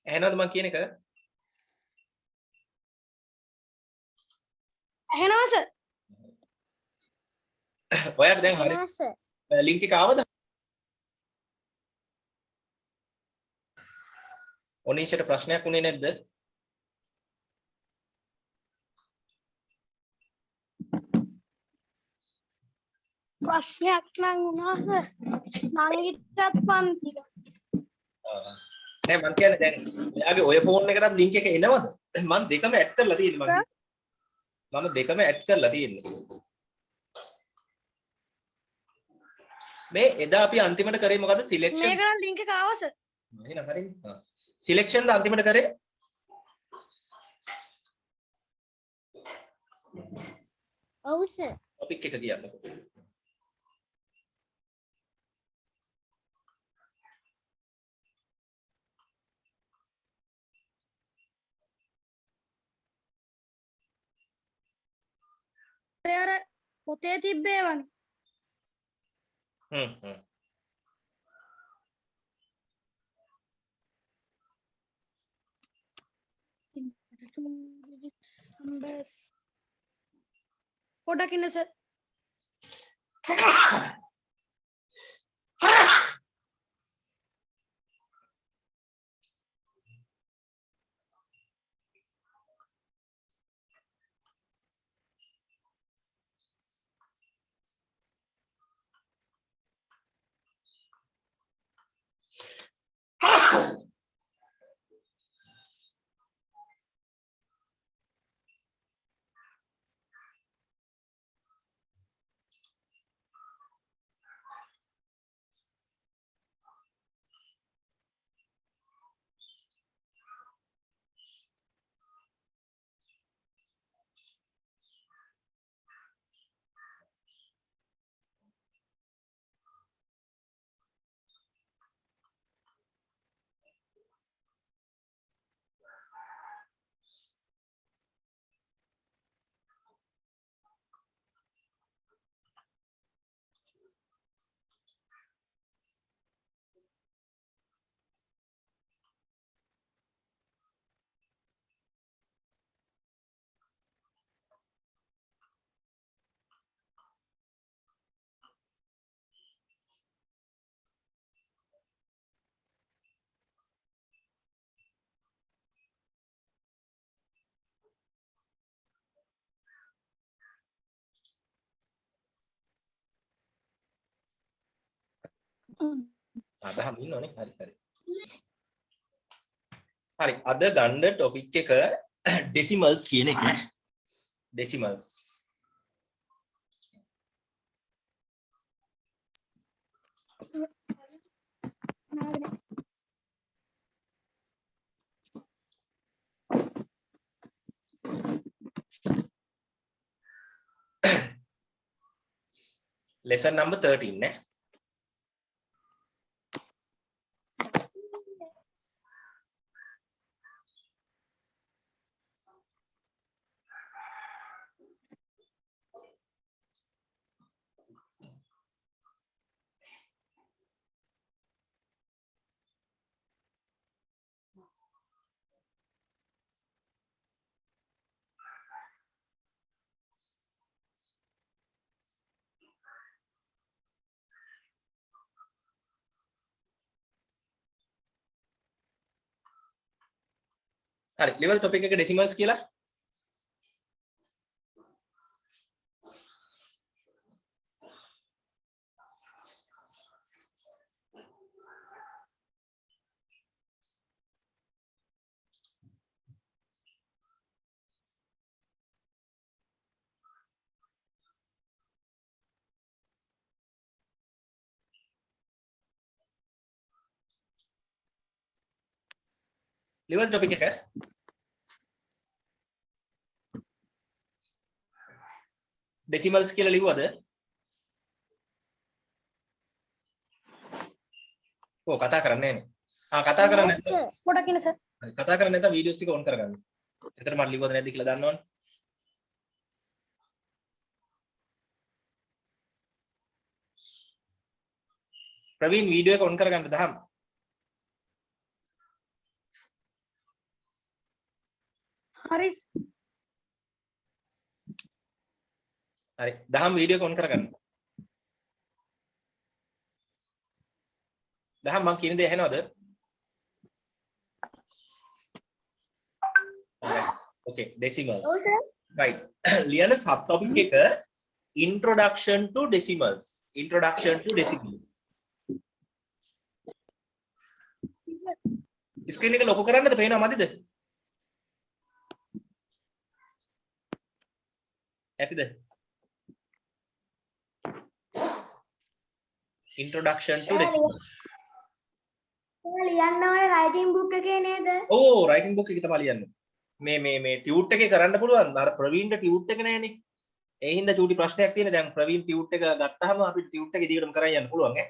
ඇහෙනවද මම කියන එක? ඇහෙනවා සර්. ඔයාලට දැන් හරි ලින්ක් එක ආවද? ඔනීෂට ප්‍රශ්නයක් උනේ නැද්ද? ප්‍රශ්නයක් නම් වුණා සර්. මං හිටත් පන්තිල. නෑ මම කියන්නේ දැන් ඔයාගේ ඔය ෆෝන් එකටත් ලින්ක් එක එනවද? මම දෙකම ඇඩ් කරලා තියෙන්නේ මම දෙකම ඇඩ් කරලා තියෙන්නේ. මේ එදා අපි අන්තිමට කරේ මොකද? සිලෙක්ෂන්. මේක නම් ලින්ක් එක ආවා සර්. එහෙනම් හරිනේ. සිලෙක්ෂන් ද අන්තිමට කරේ? ඔව් සර්. ටොපික් එක කියන්නකෝ. අර පොතේ තිබ්බේවනේ. හ්ම්. පොඩක් ඉන්න සර්. අදහම් ඉන්නවනේ. හරි. හරි. අද ගන්න ටොපික් එක ඩෙසිමල්ස් කියන එක. ඩෙසිමල්ස්. lesson number 13 නේ. හරි. level topic එක decimals කියලා. level topic එක decimals කියලා ලිව්වද? ඔව් කතා කරන්නේ නැහැ නේ. කතා කරන්නේ නැත්නම් පොඩක් ඉන්න සර්. කතා කරන්නේ නැත්නම් වීඩියෝස් ටික ඔන් කරගන්න. එතන මම ලිව්වද නැද්ද කියලා දන්නවනේ. ප්‍රවීන් වීඩියෝ එක ඔන් කරගන්න දහම්. හරි හරි. දහම් වීඩියෝ එක ඔන් කරගන්න. දහම් මම කියන දේ ඇහෙනවද? Okay, decimals. ඔව් සර් Right. ලියන sub topic එක introduction to decimals. Introduction to decimals. screen එක ලොකු කරන්නද පේනව මදිද? ඇතිද? Introduction to decimals. ලියන්න ඕනේ රයිටින් බුක් එකේ නේද? ඕ writing book එක තමයි ලියන්නේ. මේ ටියුට් එකේ කරන්න පුළුවන්. අර ප්‍රවීන්ට ටියුට් එක නැහැනේ. ඒ හින්දා චූටි ප්‍රශ්නයක් තියෙන. දැන් ප්‍රවීන් ටියුට් එක ගත්තාම අපිට ටියුට් එක ඉදිරියටම කරන් යන්න පුළුවන් ඈ.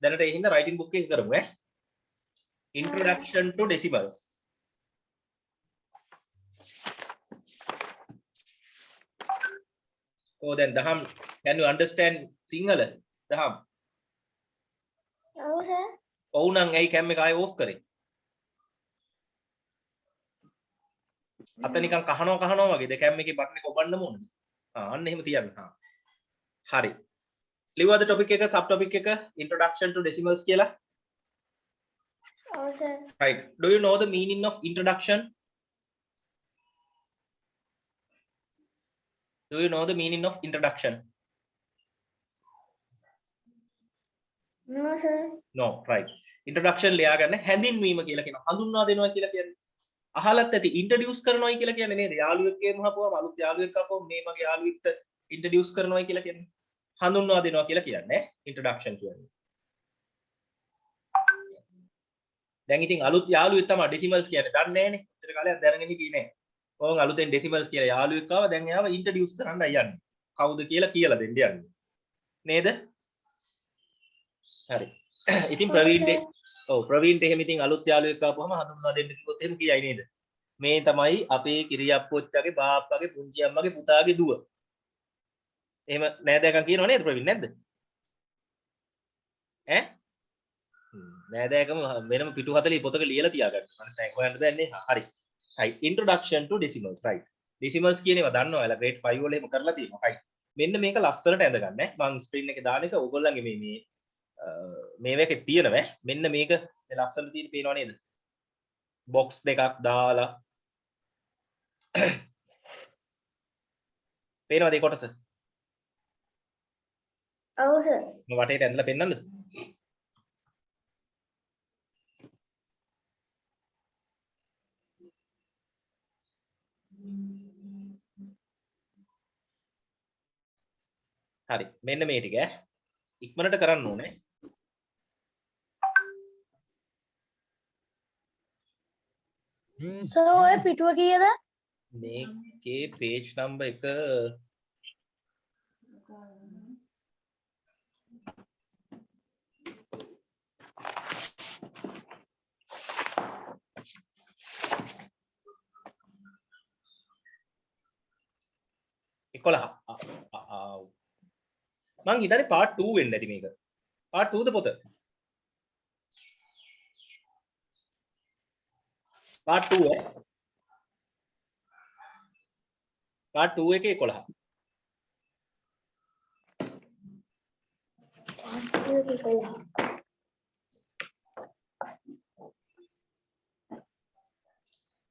දැනට ඒ හින්දා writing book එක කරමු ඈ. Introduction to decimals. Oh, then Daham, can you understand Sinhala? Daham. ඔව් සර් ඔව් නම් ඇයි කැම් එක ආයෙ ඕෆ් කරේ? අත නිකන් කහනවා වගේද කැම් එකේ බටන් එක ඔබන්නම ඕනද? අන්න එහෙම තියන්න. හරි. ලිව්වද topic එක sub topic එක introduction to decimals කියලා? ඔව් sir Right. Do you know the meaning of introduction? Do you know the meaning of introduction? No sir No, right. Introduction ලියා ගන්න හැඳින්වීම කියලා කියනවා. හඳුන්වා දෙනවා කියලා කියන්නේ. අහලත් ඇති introduce කරනවායි කියලා කියන්නේ නේද? යාළුවෙක් ගේම හපුවම අලුත් යාළුවෙක් ආපුවම මේ මගේ යාළුවෙක්ට introduce කරනවායි කියලා කියන්නේ. හඳුන්වා දෙනවා කියලා කියන්නේ introduction කියන්නේ. දැන් ඉතින් අලුත් යාළුවෙක් තමයි decimals කියන්නේ. දන්නේ නැහනේ. ඉතර කාලයක් දැනගෙන හිටියේ නැහැ. ඕන් අලුතෙන් decimals කියලා යාළුවෙක් ආවා. දැන් එයාව introduce කරන්නයි යන්නේ. කවුද කියලා දෙන්න යන්නේ. නේද? හරි. ඉතින් ප්‍රවීන්ට එහෙම ඉතින් අලුත් යාළුවෙක් ආපුවම හඳුන්වා දෙන්න කිව්වොත් එහෙම කියයි නේද? මේ තමයි අපේ කිරියප්පොච්චගේ බාප්පගේ පුංචි අම්මගේ පුතාගේ දුව. එහෙම නෑදෑකම් කියනව නේද ප්‍රවීන් නැද්ද? ඈ? නෑදෑකම වෙනම පිටු 40 පොතක ලියලා තියාගන්න. මම දැන් හොයන්න බෑනේ. හරි. right. Introduction to decimals. right. decimals කියන ඒවා දන්නවා. ඔයාලා grade 5 වල එහෙම කරලා තියෙනවා. right. මෙන්න මේක ලස්සනට ඇඳගන්න ඈ. මම screen එකේ දාන එක ඕගොල්ලන්ගේ මේකේ තියෙනවා. මෙන්න මේක මේ ලස්සනට තියෙන පේනව නේද? box දෙකක් දාලා පේනවද මේ කොටස? ඔව් සර් මම වටේට ඇඳලා පෙන්නන්නද? හරි. මෙන්න මේ ටික ඉක්මනට කරන්න ඕනේ. සර් ඔය පිටුව කීයද? මේකේ page number එක මං හිතන්නේ part 2 වෙන්න ඇති මේක. part 2 ද පොත? part 2 part 2 එකේ 11.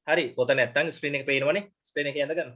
හරි පොත නැත්තම් ස්ක්‍රීන් එක පේනවනේ. ස්ක්‍රීන් එකේ ඇඳගන්න.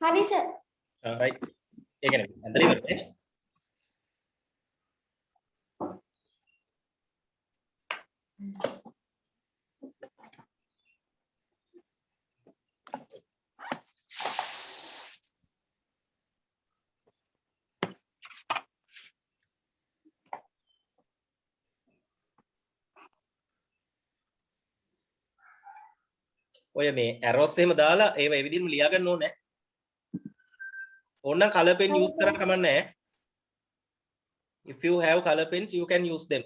හරි සර් right. ඒ කියන්නේ ඇඳලා ඉවරනේ. ඔය මේ arrows එහෙම දාලා ඒව ඒ විදිහටම ලියා ගන්න ඕනේ. ඕනනම් color pen use කරන්න කමක් නැහැ. If you have color pens you can use them.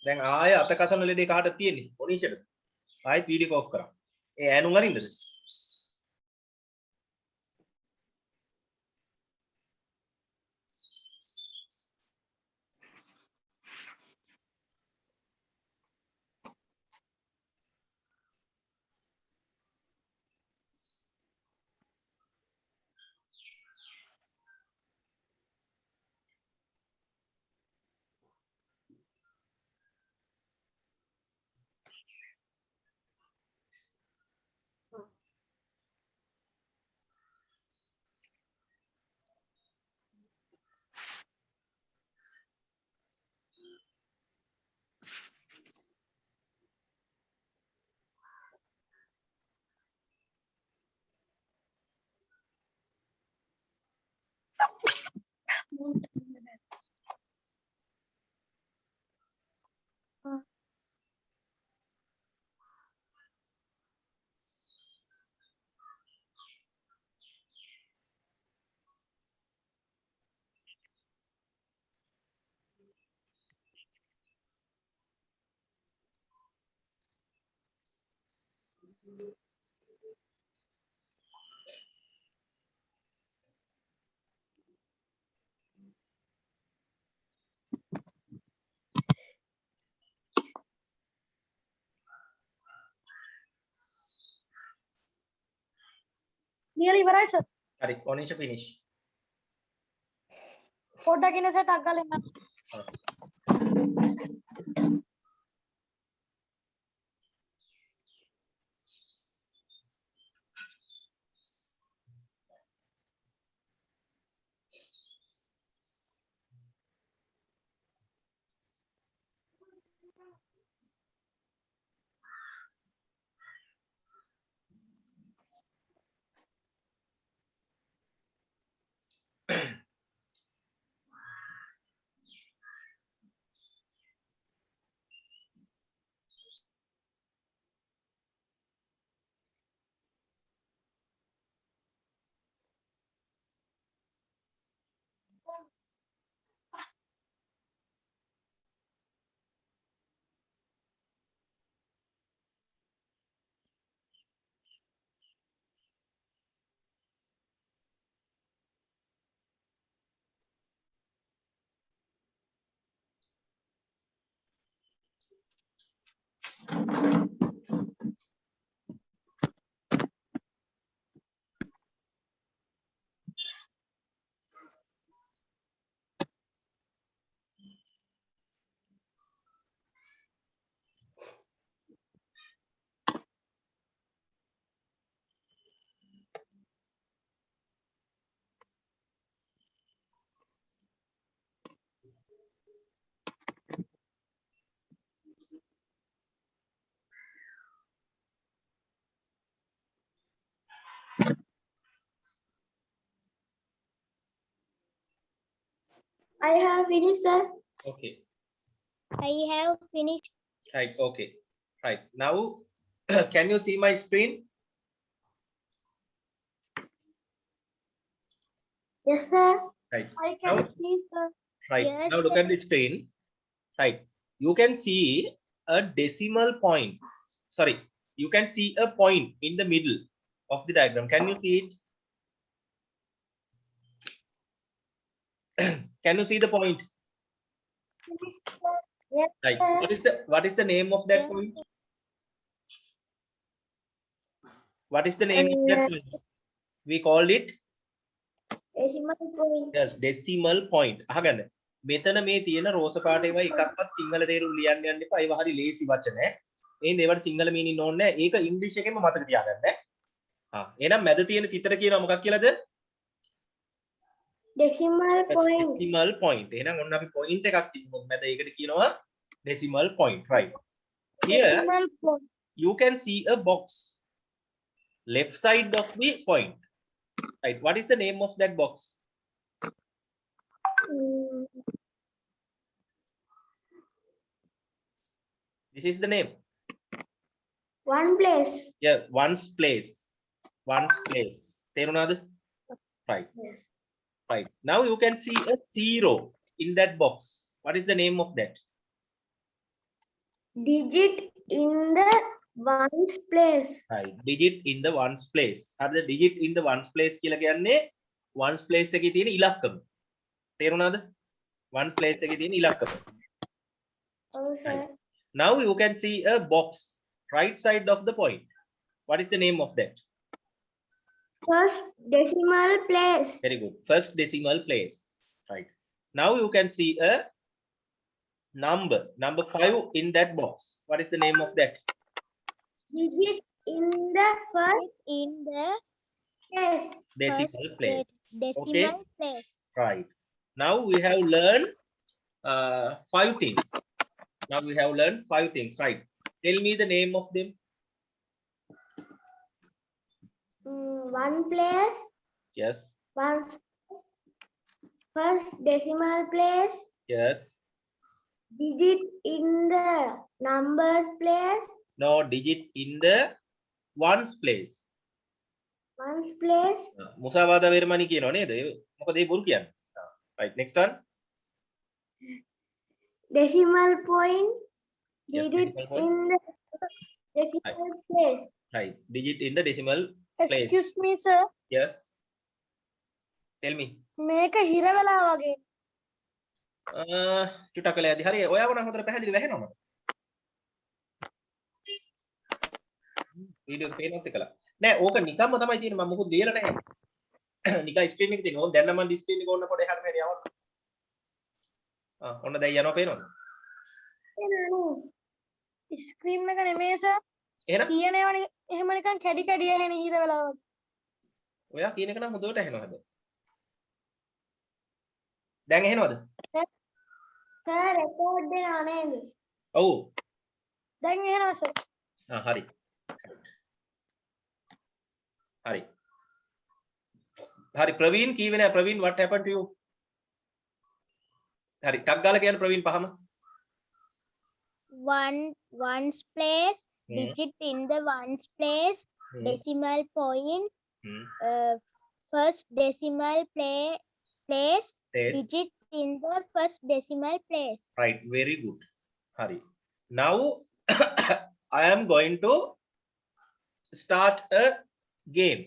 දැන් ආය අත කසන ලෙඩේ කාටද තියෙන්නේ? මොනිෂටද? ආයෙත් වීඩියෝ ඔෆ් කරා. ඒ ඈනුම් අරින්නද? ලියලා ඉවරයි සර්. හරි මොනිෂ finish. පොඩ්ඩක් ඉන්න සර් ටක් ගාලා එන්න. I have finished, sir. Okay. I have finished. Right. Okay. Right. Now can you see my screen? Yes, sir. Right. I can Now, see, sir. Right. Yes, Now look at the screen. Right. You can see a decimal point. Sorry. You can see a point in the middle of the diagram. Can you see it? Can you see the point? Yes, Right. sir. What is the name of that Yes. point? What is the name of that point? We called it decimal point. yes decimal point. අහගන්න. මෙතන මේ තියෙන රෝස පාට ඒවා එකක්වත් සිංහල තේරුම් ලියන්න යන්න එපා. ඒවා හරි ලේසි වචන. එහෙනම් ඒවට සිංහල මීනින් ඕනේ නැහැ. ඒක ඉංග්‍රීසි එකෙන්ම මතක තියාගන්න. එහෙනම් මැද තියෙන තිතර කියනවා මොකක් කියලාද? Decimal point. decimal point. එහෙනම් ඔන්න අපි point එකක් තිබුණොත් මැද ඒකට කියනවා decimal point. Right. Here Decimal point. you can see a box left side of the point. Right. What is the name of that box? Mm, This is the name. one place. Yeah, one's place. One's place. තේරුණාද? Right. Yes. Right. Now you can see a zero in that box. What is the name of that? Digit in the ones place. Right. Digit in the ones place. හරිද? Digit in the ones place කියලා කියන්නේ ones place එකේ තියෙන ඉලක්කම. තේරුණාද? ones place එකේ තියෙන ඉලක්කම. Oh, sir. Now you can see a box right side of the point. What is the name of that? First decimal place. Very good. First decimal place. Right. Now you can see a number 5 in that box. What is the name of that? Digit in the first in the place. Decimal place. Decimal Okay. place. Right. Now we have learned 5 things. Now we have learned 5 things. Right. Tell me the name of them. One place. Yes. One first decimal place. Yes. Digit in the numbers place. No, digit in the ones place. Ones place. මුසාවාද වේරමණී කියනවා නේද? මොකද ඒ බොරු කියන්නේ. Right. Next one. Decimal point. Yes, Digit decimal point. in the decimal place. Right. Digit in the decimal place. Excuse me, sir. Yes. Tell me. මේක හිර වෙලා වගේ. චුට්ටක් වෙලා යද්දි හරි ඔයාව නම් හොඳට පැහැදිලි වැහෙනවා මට. වීඩියෝ එක පේනවත් එකලා. නෑ ඕක නිකම්ම තමයි තියෙන්නේ මම මොකුත් ලියලා නැහැ. නිකන් ස්ක්‍රීන් එකේ තියෙනවා. ඕන් දැන් නම් මම ස්ක්‍රීන් එක ඕන්න පොඩ එහාට මෙහාට යවන්න. ඔන්න දැන් යනවා පේනවද? ස්ක්‍රීන් එක නෙමෙයි සර්. එහෙනම් කියනේවනේ එහෙම නිකන් කැඩි කැඩි ඇහෙන හිර වෙලා වගේ. ඔයා කියන එක නම් හොඳට ඇහෙනවා හැබැයි. දැන් ඇහෙනවද? සර් රෙකෝඩ් වෙනවා නේද? ඔව්. දැන් ඇහෙනවා සර්. හරි. හරි. හරි ප්‍රවීන් කීවේ නෑ Praveen what happened to you? හරි ටක් ගාලා කියන්න ප්‍රවීන් පහම. Ones place. Hmm. Digit in the ones place. Hmm. Decimal point. Hmm. First decimal place. Yes. Digit in the first decimal place. Right, very good. Hari. Now I am going to start a game.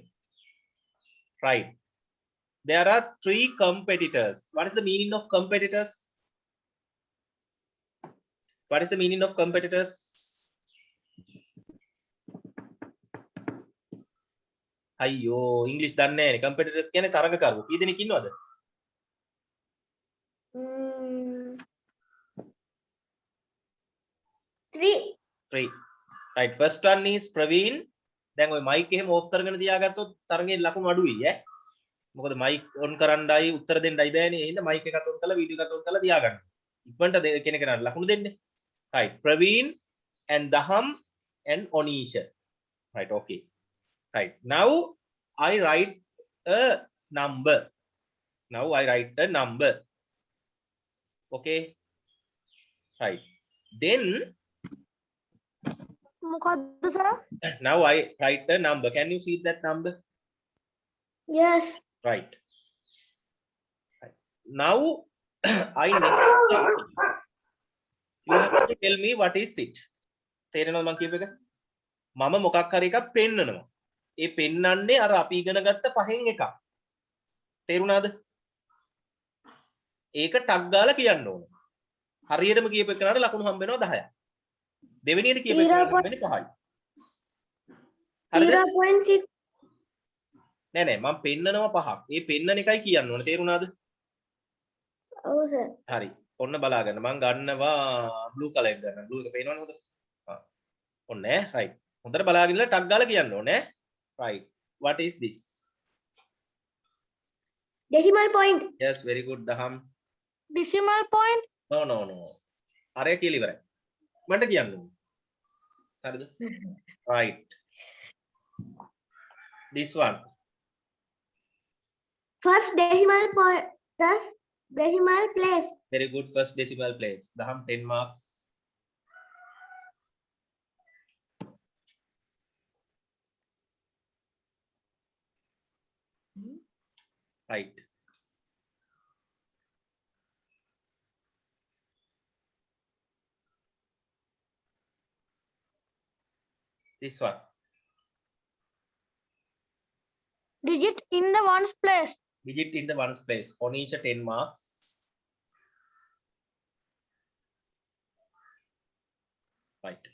Right. There are 3 competitors. What is the meaning of competitors? What is the meaning of competitors? අයියෝ ඉංග්‍රීසි දන්නේ නැහැ නේ. competitors කියන්නේ තරඟකරුවෝ. කී දෙනෙක් ඉන්නවද? 3. 3. Right. First one is Praveen. දැන් ඔය mic එහෙම off කරගෙන තියාගත්තොත් තරඟේ ලකුණු අඩුයි ඈ. මොකද mic on කරන්නයි උත්තර දෙන්නයි බෑනේ. ඒ හින්දා mic එකත් on කරලා video එකත් on කරලා තියාගන්න. ඉක්මනට කෙනෙක්ට ලකුණු දෙන්නේ. Right. Praveen and Daham and Onisha. Right. Okay. Right. Now I write a number. Now I write a number. Okay. Right. Then මොකද්ද sir? now I write a number. Can you see that number? Yes. Right. Right. Now I need something. You have to tell me what is it. තේරෙනවද මම කියපු එක? මම මොකක් හරි එකක් පෙන්නනවා. ඒ පෙන්නන්නේ අර අපි ඉගෙන ගත්ත පහෙන් එකක්. තේරුණාද? ඒක ටක් ගාලා කියන්න ඕන. හරියටම කියපු එකනට ලකුණු හම්බ වෙනවා 10ක්. දෙවෙනියට කියපු එකනට හම්බ වෙන්නේ 5යි. හරිද? 0.6. නෑ නෑ මම පෙන්නනවා 5ක්. ඒ පෙන්නන එකයි කියන්න ඕන. තේරුණාද? ඔව් සර්. හරි. ඔන්න බලාගන්න. මම ගන්නවා blue color එක ගන්නවා. blue එක පේනවද හොඳට? ඔන්න ඈ right. හොඳට බලාගෙන ඉන්න ටක් ගාලා කියන්න ඕනේ ඈ. right. What is this? Decimal point. Yes, very good Daham. decimal point No. අරය කියලා ඉවරයි. මන්ට කියන්න ඕනේ. හරිද? right. This one. First decimal point. First decimal place. Very good, first decimal place. Daham 10 marks. Right. This one. digit in the ones place Digit in the ones place. On each 10 marks. Right.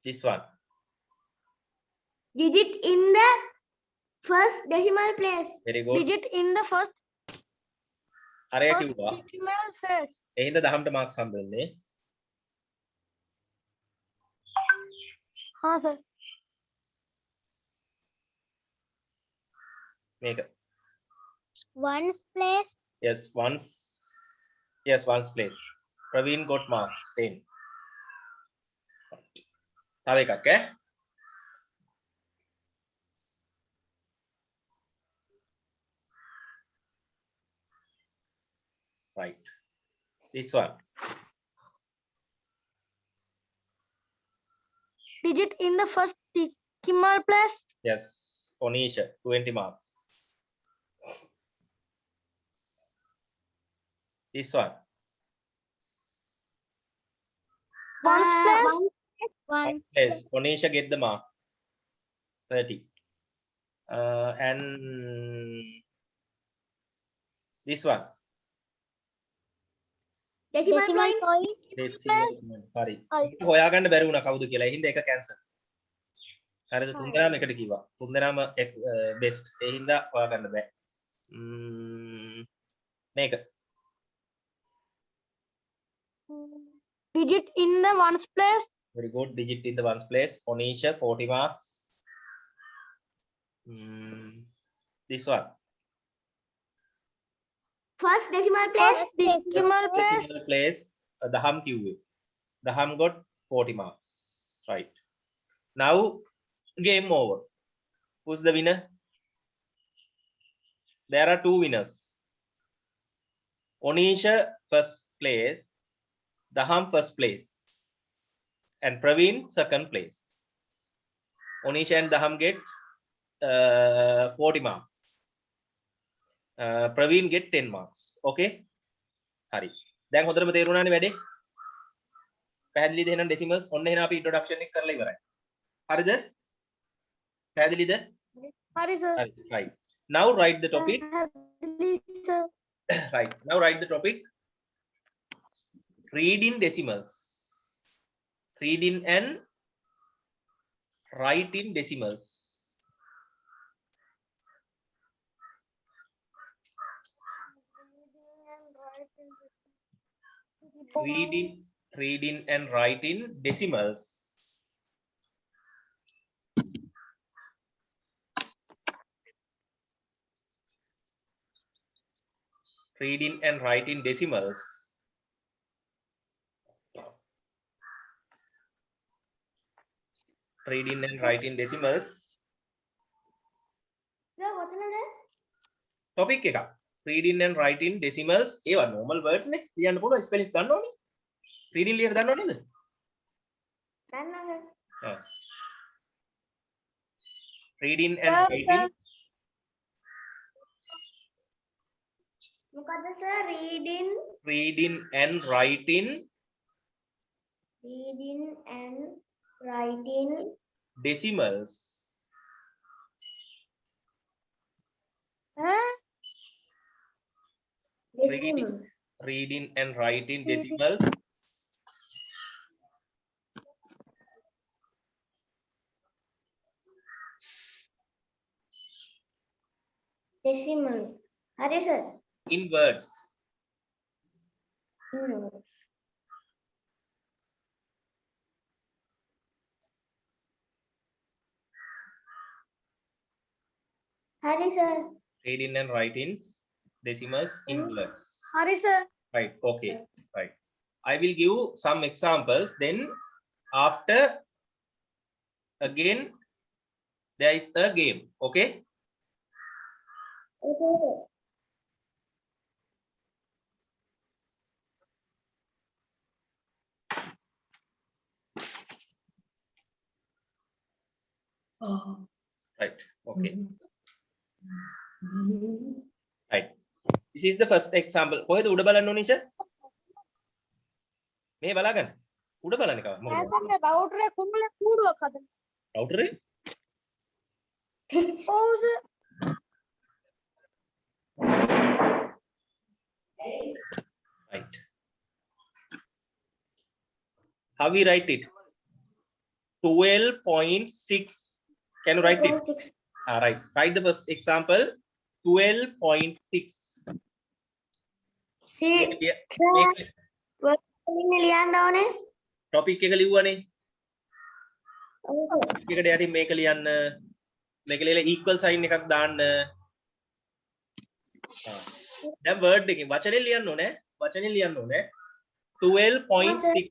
This one. Digit in the first decimal place. Very good. digit in the first අරය first කිව්වා. decimal place එහෙනම් 10ට marks හම්බ වෙන්නේ. ha sir මේක. Ones place. Yes, once. Yes, ones place. Praveen got marks 10. තව එකක් ඈ. Right. This one. digit in the first decimal place Yes, on each 20 marks. This one. ones place One. Yes, Onisha get the mark 30. And this one. Decimal point. Decimal point. Sorry. හරි. හොයාගන්න බැරි වුණා කවුද කියලා. ඒ හින්දා එක cancel. හරිද? තුන්දෙනාම එකට කිව්වා. තුන්දෙනාම බෙස්ට්. ඒ හින්දා හොයාගන්න බෑ. මේක. digit in the ones place Very good. Digit in the ones place. Onisha 40 marks. This one. First decimal place. first decimal place Decimal place. Daham QA. Daham got 40 marks. Right. Now, game over. Who's the winner? There are two winners. Onisha first place. Daham first place. And Praveen second place. Onisha and Daham get 40 marks. Praveen get 10 marks. Okay? Hari. දැන් හොඳටම තේරුණානේ වැඩේ. පැහැදිලිද එහෙනම් decimals? ඔන්න එහෙනම් අපි introduction එක කරලා ඉවරයි. හරිද? පැහැදිලිද? hari sir හරි. Right. Now write the topic. sir Right. Now write the topic. Read in decimals. Read in and write in decimals. Read in and write in decimals. Read in and write in decimals. Read in and write in decimals. Sir, what's another? Topic එක. Read in and write in decimals. ඒවා normal words නේ. ලියන්න පුළුවන් spellings දන්න ඕනේ. Read in ලියන්න දන්නව නේද? Another. Read in and Yes, write in. මොකද sir reading reading and writing decimals. Huh? Reading, reading and writing decimals. decimal හරි sir In words. හරි sir Reading and writing decimals in words. Hari sir. Right. Okay. Right. I will give some examples. Then after again there is a game. Okay. okay Right. Okay. Right. This is the first example. කොහෙද උඩ බලන්න ඕනේ ඉෂා? මේ බලාගන්න. උඩ බලන්න කව. ඇසන්න බවුටරේ කුඹුලේ කූඩුවක් හදන්න. router එක? ඔව් sir. Right. How we write it? 12.6. Can you write it? 6 Right. Write the first example. 12.6. see ඉන්නේ ලියන්න ඕනේ Topic එක ලිව්වනේ. ඔව් එකට යටින් මේක ලියන්න. මේක ලියලා equal sign එකක් දාන්න. දැන් word එකකින් වචනේ ලියන්න ඕනේ. වචනේ ලියන්න ඕනේ. 12.6.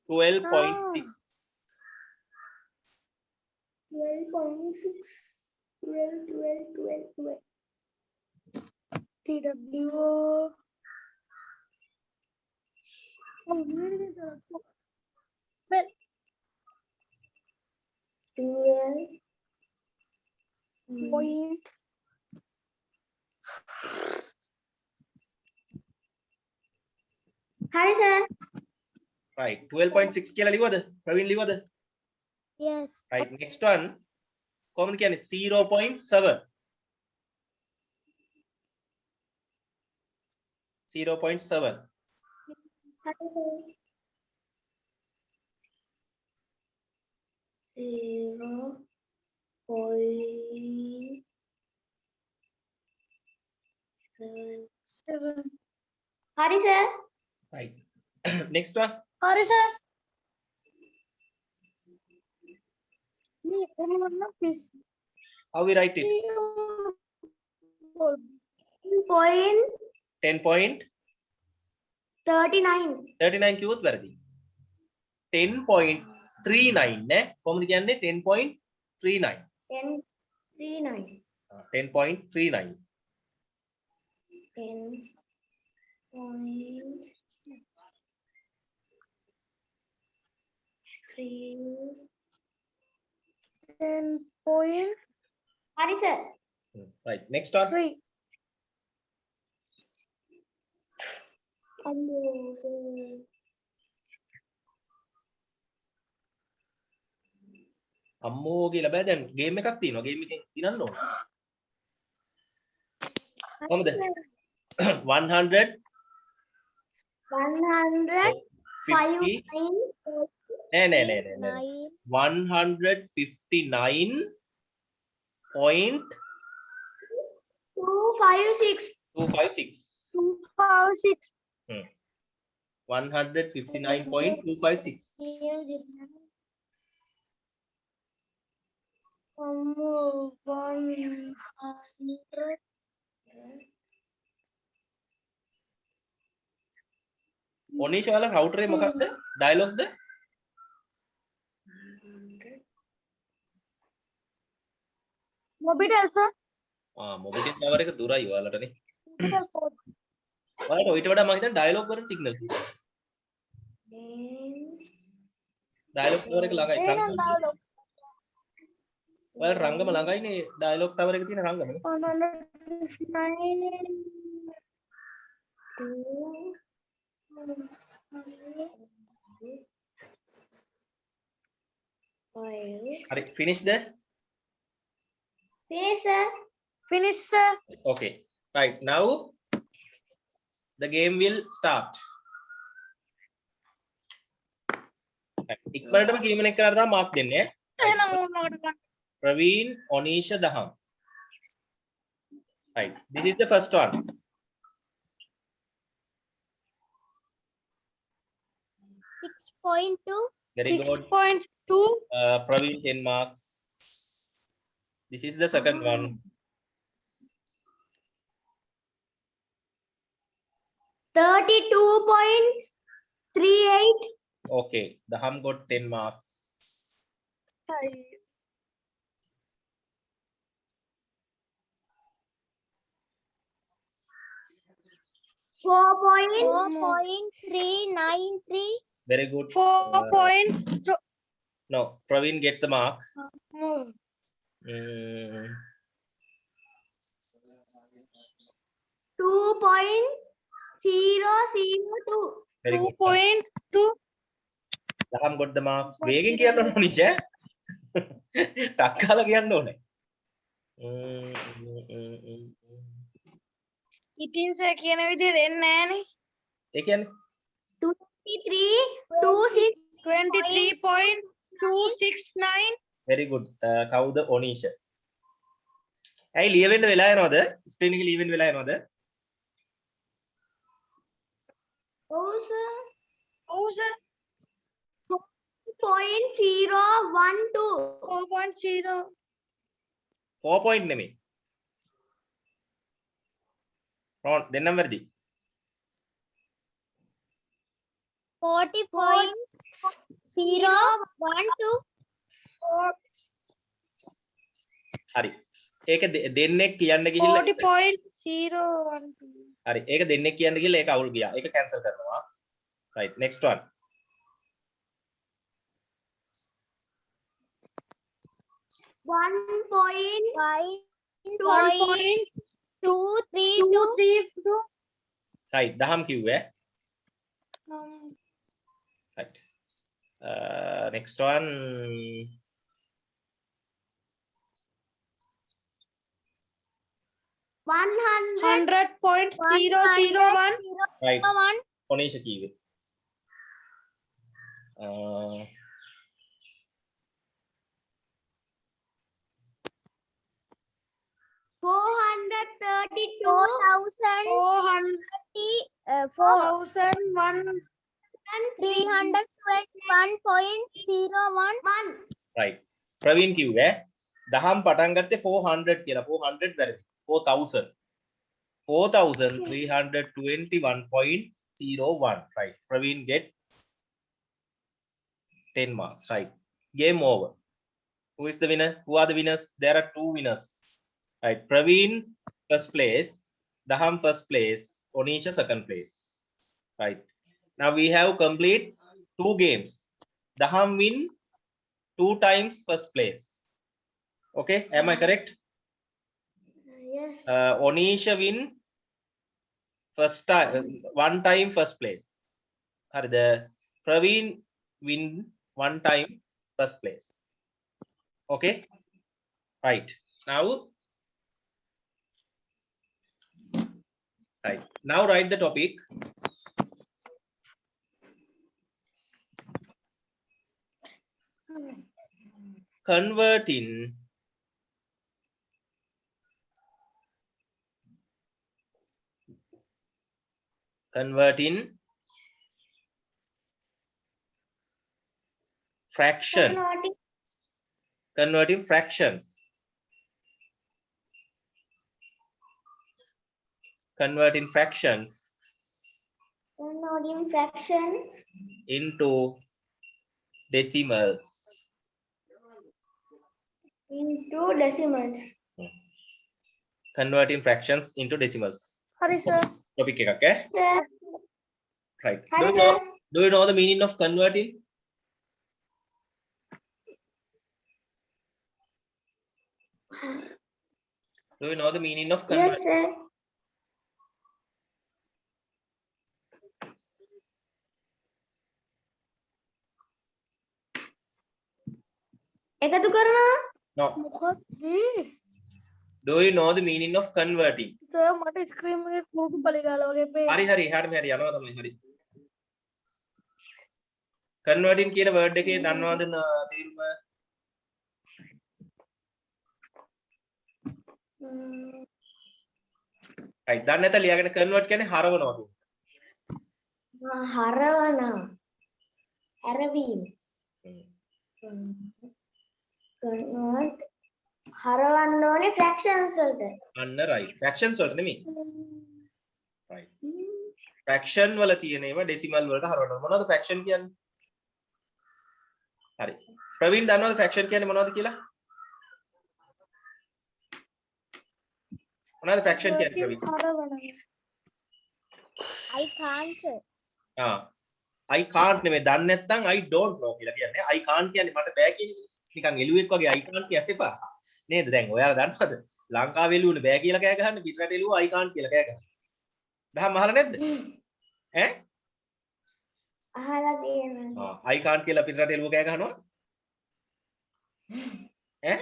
12.6. 12.6 12 TWO. Oh, where did it go? Well, 12 point. හරි sir Right. 12.6 කියලා ලිව්වද? Praveen ලිව්වද? Yes. Right. Next one. කොහොමද කියන්නේ 0.7. 0.7. හරි sir 7. හරි sir Right. Next one. Hari sir. Me, please. How we write it? point 10.39 39 කිව්වොත් වැරදි. 10.39 නේ. කොහොමද කියන්නේ 10.39? 10 10.39. 10 point හරි sir Right. Next one. 3. අම්මෝ sir අම්මෝ කියලා බෑ දැන් ගේම් එකක් තියෙනවා. ගේම් එකෙන් දිනන්න ඕන. කොහොමද? 100 159 නෑ 159 point 256 256. 256. 159.256. Almost 100. ඔනීෂ ඔයාලා router එක මොකක්ද? dialog ද? Mobitel sir. මොබිටෙල් tower එක දුරයි ඔයාලටනේ. Mobitel code. ඔයාලට ඊට වඩා මම හිතන්නේ dialog වලින් signal තියෙනවා. dialog tower එක ළඟයි. Then download. ඔයාලා රංගම ළඟයිනේ ඩයලොග් ටවර් එකේ තියෙන රංගමනේ. 159. හරි finish the Yes, sir. Finish, sir. okay right now the game will start. ඉක්මනටම කීමන එක කරලා තමයි මාක් දෙන්නේ. එහෙනම් ඕනකට ගන්න. Praveen, Onisha, Daham. Right. This is the first one. Very good. 6.2. Praveen 10 marks. This is the second one. $32.38. Okay. Daham got 10 marks. Four point 4.393. Very good. 4. No, Praveen gets a mark. More. Mm, 2.002. very good. 2.2. Daham got the marks. වේගෙන් කියන්න ඕනේ Onisha. ටක් කාලා කියන්න ඕනේ. ඉතින් sir කියන විදිහට එන්නේ නැහනේ. ඒ කියන්නේ 23.269. very good. කවුද Onisha? ඇයි ලියවෙන්න වෙලා යනවද? ස්ක්‍රීන් එකේ ලියවෙන්න වෙලා යනවද? Oh, sir. ඔව් සර්. 4.012. 4.0. 4 point නෙමෙයි. wrong. දෙන්නම් වැරදි. 40.012. හරි. ඒක දෙන්නෙක් කියන්න ගිහිල්ලා 40.012. හරි. ඒක දෙන්නෙක් කියන්න ගිහිල්ලා ඒක අවුල් ගියා. ඒක කැන්සල් කරනවා. right next one. 1.232. right දහම් කිව්වේ. right next one. 100.001. right Onisha කිව්වේ. 432. 4,100. 321.01. right Praveen කිව්වේ. දහම් පටන් ගත්තේ 400 කියලා. 400 වැරදි. 4000. 4,321.01. right Praveen get 10 marks. right game over. Who is the winner? Who are the winners? There are two winners. right Praveen first place, Daham first place, Onisha second place. right now we have complete two games. Daham win 2 times first place. okay am I correct? Yes. Onisha win first time 1 time first place. Hari the Praveen win 1 time first place. okay right now write the topic. Converting fraction. Converting fractions. Converting fractions Converting fraction into decimals. into decimals. Converting fractions into decimals. Hari sir. Topic ekak eh? Sir. Right. Hari sir. Do you know the meaning of converting? Do you know the meaning of Yes, converting? sir. එකතු කරනවා. No. මොකක්ද Do you know the meaning of converting? Sir මට screen එකේ කෝපි පලිගාලා වගේ පේනවා. හරි යනවා තමයි හරි. converting කියන word එකේ දන්නවද තේරුම? right දන්නේ නැත ලියාගෙන convert කියන්නේ හරවනවා කියන්නේ. හරවනවා. ඇරවීම. convert හරවන්න ඕනේ fractions වලට. අන්න right. fractions වලට නෙමෙයි. right. fraction වල තියෙන ඒවා decimal වලට හරවනවා. මොනවද fraction කියන්නේ? හරි. ප්‍රවීන් දන්නවද fraction කියන්නේ මොනවද කියලා? මොනවද fraction කියන්නේ Praveen? I can't. I can't නෙමෙයි දන්නේ නැත්නම් I don't know කියලා කියන්නේ. I can't කියන්නේ මට බෑ කියන එක. නිකන් එළුවෙක් වගේ I can't කියන්න එපා. නේද? දැන් ඔයාලා දන්නවද? ලංකාවේ එළුවනේ බෑ කියලා කෑ ගහන්න පිටරට එළුව I can't කියලා කෑ ගහනවා. දහම් අහලා නැද්ද? ඈ? අහලා තියෙනවා. I can't කියලා පිටරට එළුව කෑ ගහනවා. ඈ?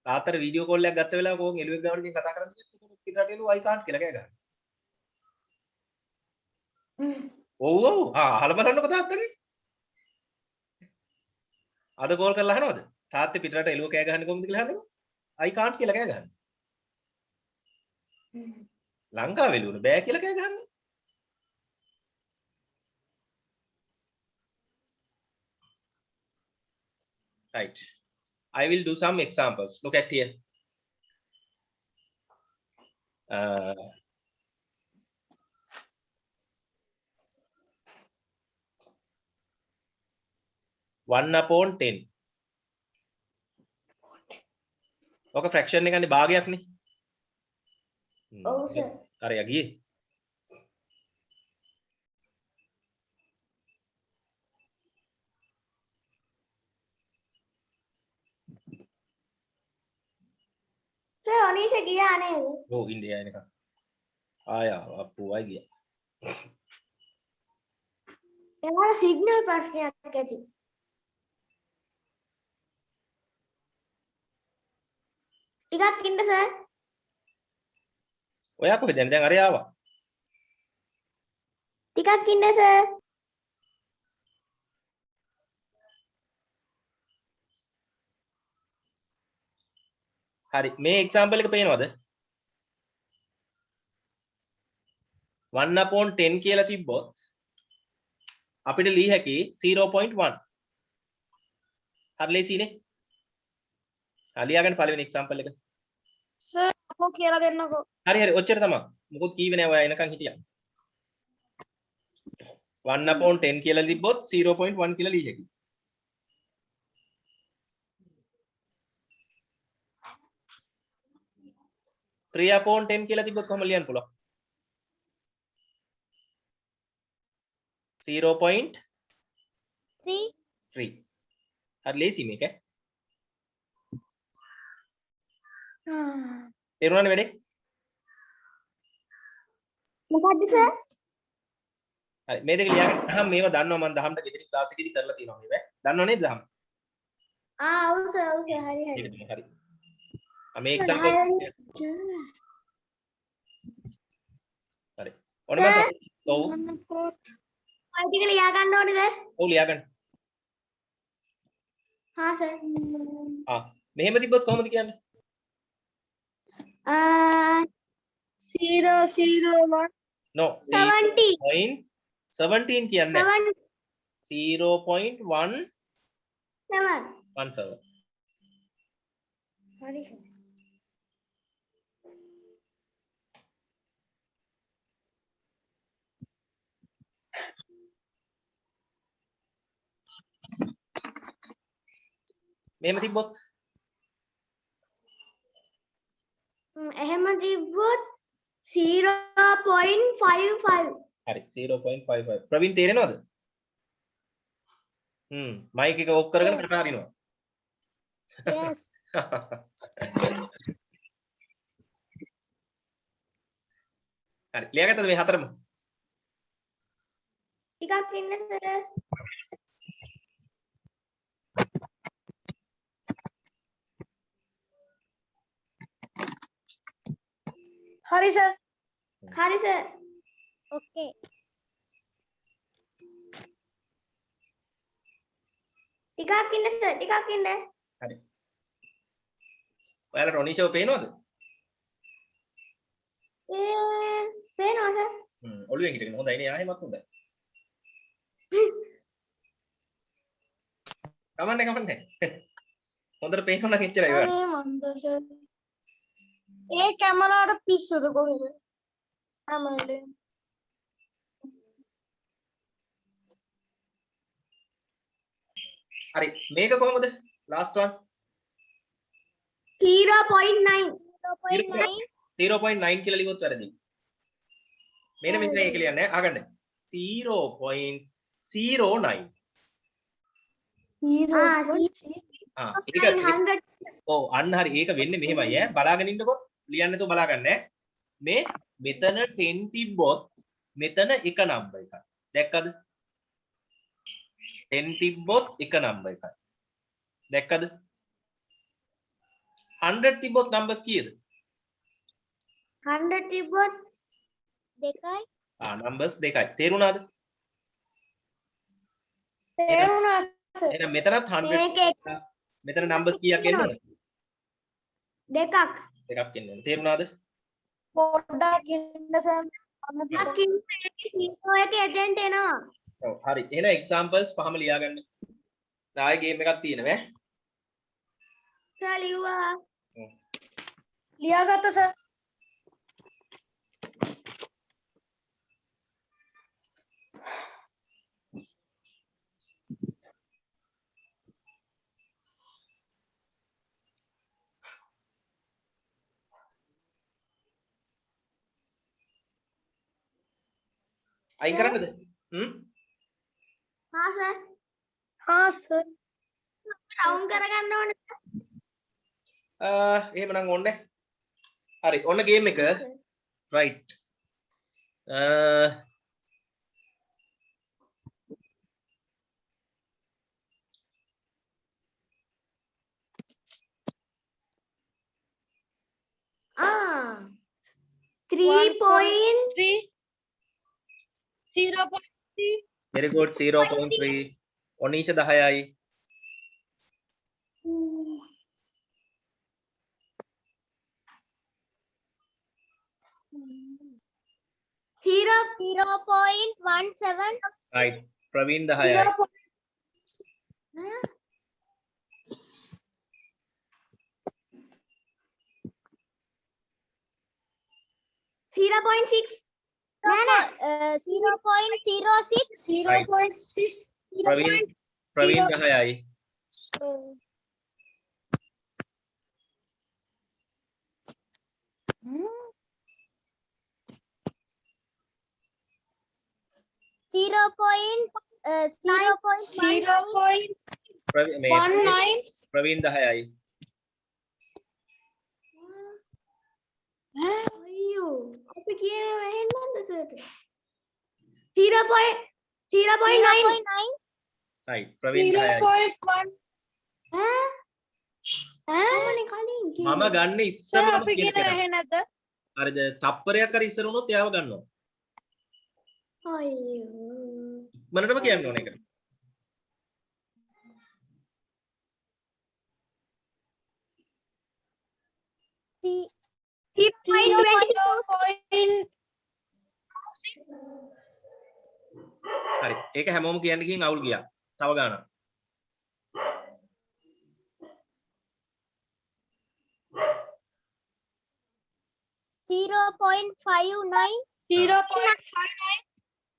තාත්තට වීඩියෝ කෝල් එකක් ගත්ත වෙලාව කොහොම එළුවෙක් ගාවට ගිහින් කතා කරන්නේ පිටරට එළුව I can't කියලා කෑ ගහනවා. ඔව් අහලා බලන්නකෝ තාත්තගේ. අද කෝල් කරලා අහනවද? තාත්තේ පිටරට එළුව කෑ ගහන්නේ කොහොමද කියලා අහන්නකෝ. I can't කියලා කෑ ගහන්නේ. ලංකාවේ එළුවනේ බෑ කියලා කෑ ගහන්නේ. right. I will do some examples. Look at here. One upon 10. ඔක fraction එකනේ භාගයක්නේ. ඔව් සර්. හරි ගියේ. සර් ඔනීෂ ගියා නේද? ඔව් ඉන්දියා එනකම්. ආයා අප්පු ආයි ගියා. එයාලා සිග්නල් ප්‍රශ්නයක් ඇති. ටිකක් ඉන්න සර්. ඔයා කොහෙද යන්නේ? දැන් අරය ආවා. ටිකක් ඉන්න සර්. හරි මේ example එක පේනවද? 1 upon 10 කියලා තිබ්බොත් අපිට ලිය හැකි 0.1. හරි ලේසිනේ. ලියාගන්න පළවෙනි example එක. සර් අපෝ කියලා දෙන්නකෝ. හරි ඔච්චර තමයි. මොකොත් කීවේ නෑ ඔයා එනකන් හිටියා. 1 upon 10 කියලා තිබ්බොත් 0.1 කියලා ලිය හැකියි. three upon 10 කියලා තිබ්බොත් කොහොම ලියන්න පුළුවන්? 0.3. හරි ලේසි මේක. තේරුණානේ වැඩේ? මොකද්ද සර්? හරි මේ දෙක ලියාගන්න. මේවා දන්නවා මම දහම්ට ගෙදරින් ක්ලාස් එකේදී කරලා තියෙනවා මේවා. දන්නව නේද දහම්? ඔව් සර් හරි හරි. හරි. මේ example හරි. ඔන්න මම ඔව්. ඔය ටික ලියා ගන්න ඕනේද? ඔව් ලියාගන්න. හා සර්. මෙහෙම තිබ්බොත් කොහොමද කියන්නේ? 001 no 70. 17 කියන්නේ 0.17 හරි. මෙහෙම තිබ්බොත් එහෙම තිබ්බොත් 0.55. හරි 0.55 ප්‍රවීන් තේරෙනවද? මයික් එක ඕෆ් කරගෙන කතා අරිනවා. yes හරි ලියාගත්තද මේ හතරම? ටිකක් ඉන්න සර්. හරි සර්. හරි සර්. ඕකේ. ටිකක් ඉන්න සර්. ටිකක් ඉන්න. හරි. ඔයාලට ඔනිෂෝ පේනවද? පේනවා සර්. ඔළුවෙන් හිටගෙන හොඳයි නේ ආයෙමත් හොඳයි. කමන්නේ. හොඳට පේනවා නම් එච්චරයි ඔයාලට. අනේ මන්ද සර්. ඒ කැමරාවට පිස්සුද කොහෙද? අමලේ. හරි මේක කොහොමද? last one 0.9. 0.9 කියලා ලියුවොත් වැරදි. මෙන්න මේක කියලා නෑ අහගන්න. 0.09. ඒක 100. ඔව් අන්න හරි ඒක වෙන්නේ මෙහෙමයි ඈ බලාගෙන ඉන්නකො ලියන්න නැතුව බලාගන්න ඈ මේ මෙතන 10 තිබ්බොත් මෙතන එක නම්බර් එකක් දැක්කද 10 තිබ්බොත් එක නම්බර් එකක් දැක්කද 100 තිබ්බොත් නම්බර්ස් කීයද 100 තිබ්බොත් දෙකයි. නම්බර්ස් දෙකයි තේරුණාද තේරුණා සර්. එහෙනම් මෙතනත් 100 මෙතන නම්බර්ස් කීයක් එන්න ඕනද දෙකක්. දෙකක් එන්න ඕනේ තේරුණාද පොඩ්ඩක් ඉන්න සර්. ටිකක් ඉන්න. සීරෝ එක එතෙන්ට එනවා. ඔව් හරි එහෙනම් එක්සැම්පල්ස් පහම ලියාගන්න ආයෙ ගේම් එකක් තියෙනවා ඈ සර් ලිව්වා. ලියාගත්ත සර්. අයින් කරන්නද හා සර්. හා සර්. රවුන්ඩ් කරගන්න ඕනේ. එහෙමනම් ඕනේ හරි ඔන්න ගේම් එක right Ah. 3.3. 0.3. very good 0.3 ඔනීෂ 10යි 0.17. right Praveen 10යි 0.6. 0.06. 0.6. Praveen 10යි Praveen 10යි අයියෝ අපි කියන්නේ වැහෙන්නද සර්ට 0.9. right ප්‍රවීන් 10යි මමනේ කලින් මම ගන්න ඉස්සරම අපි කියන ඇහෙ නැද්ද? හරිද තප්පරයක් හරි ඉස්සර වුණොත් එයාව ගන්නවා අයියෝ මනටම කියන්න ඕනේ ඒකට හරි ඒක හැමෝම කියන්න ගිහින් අවුල් ගියා තව ගානක්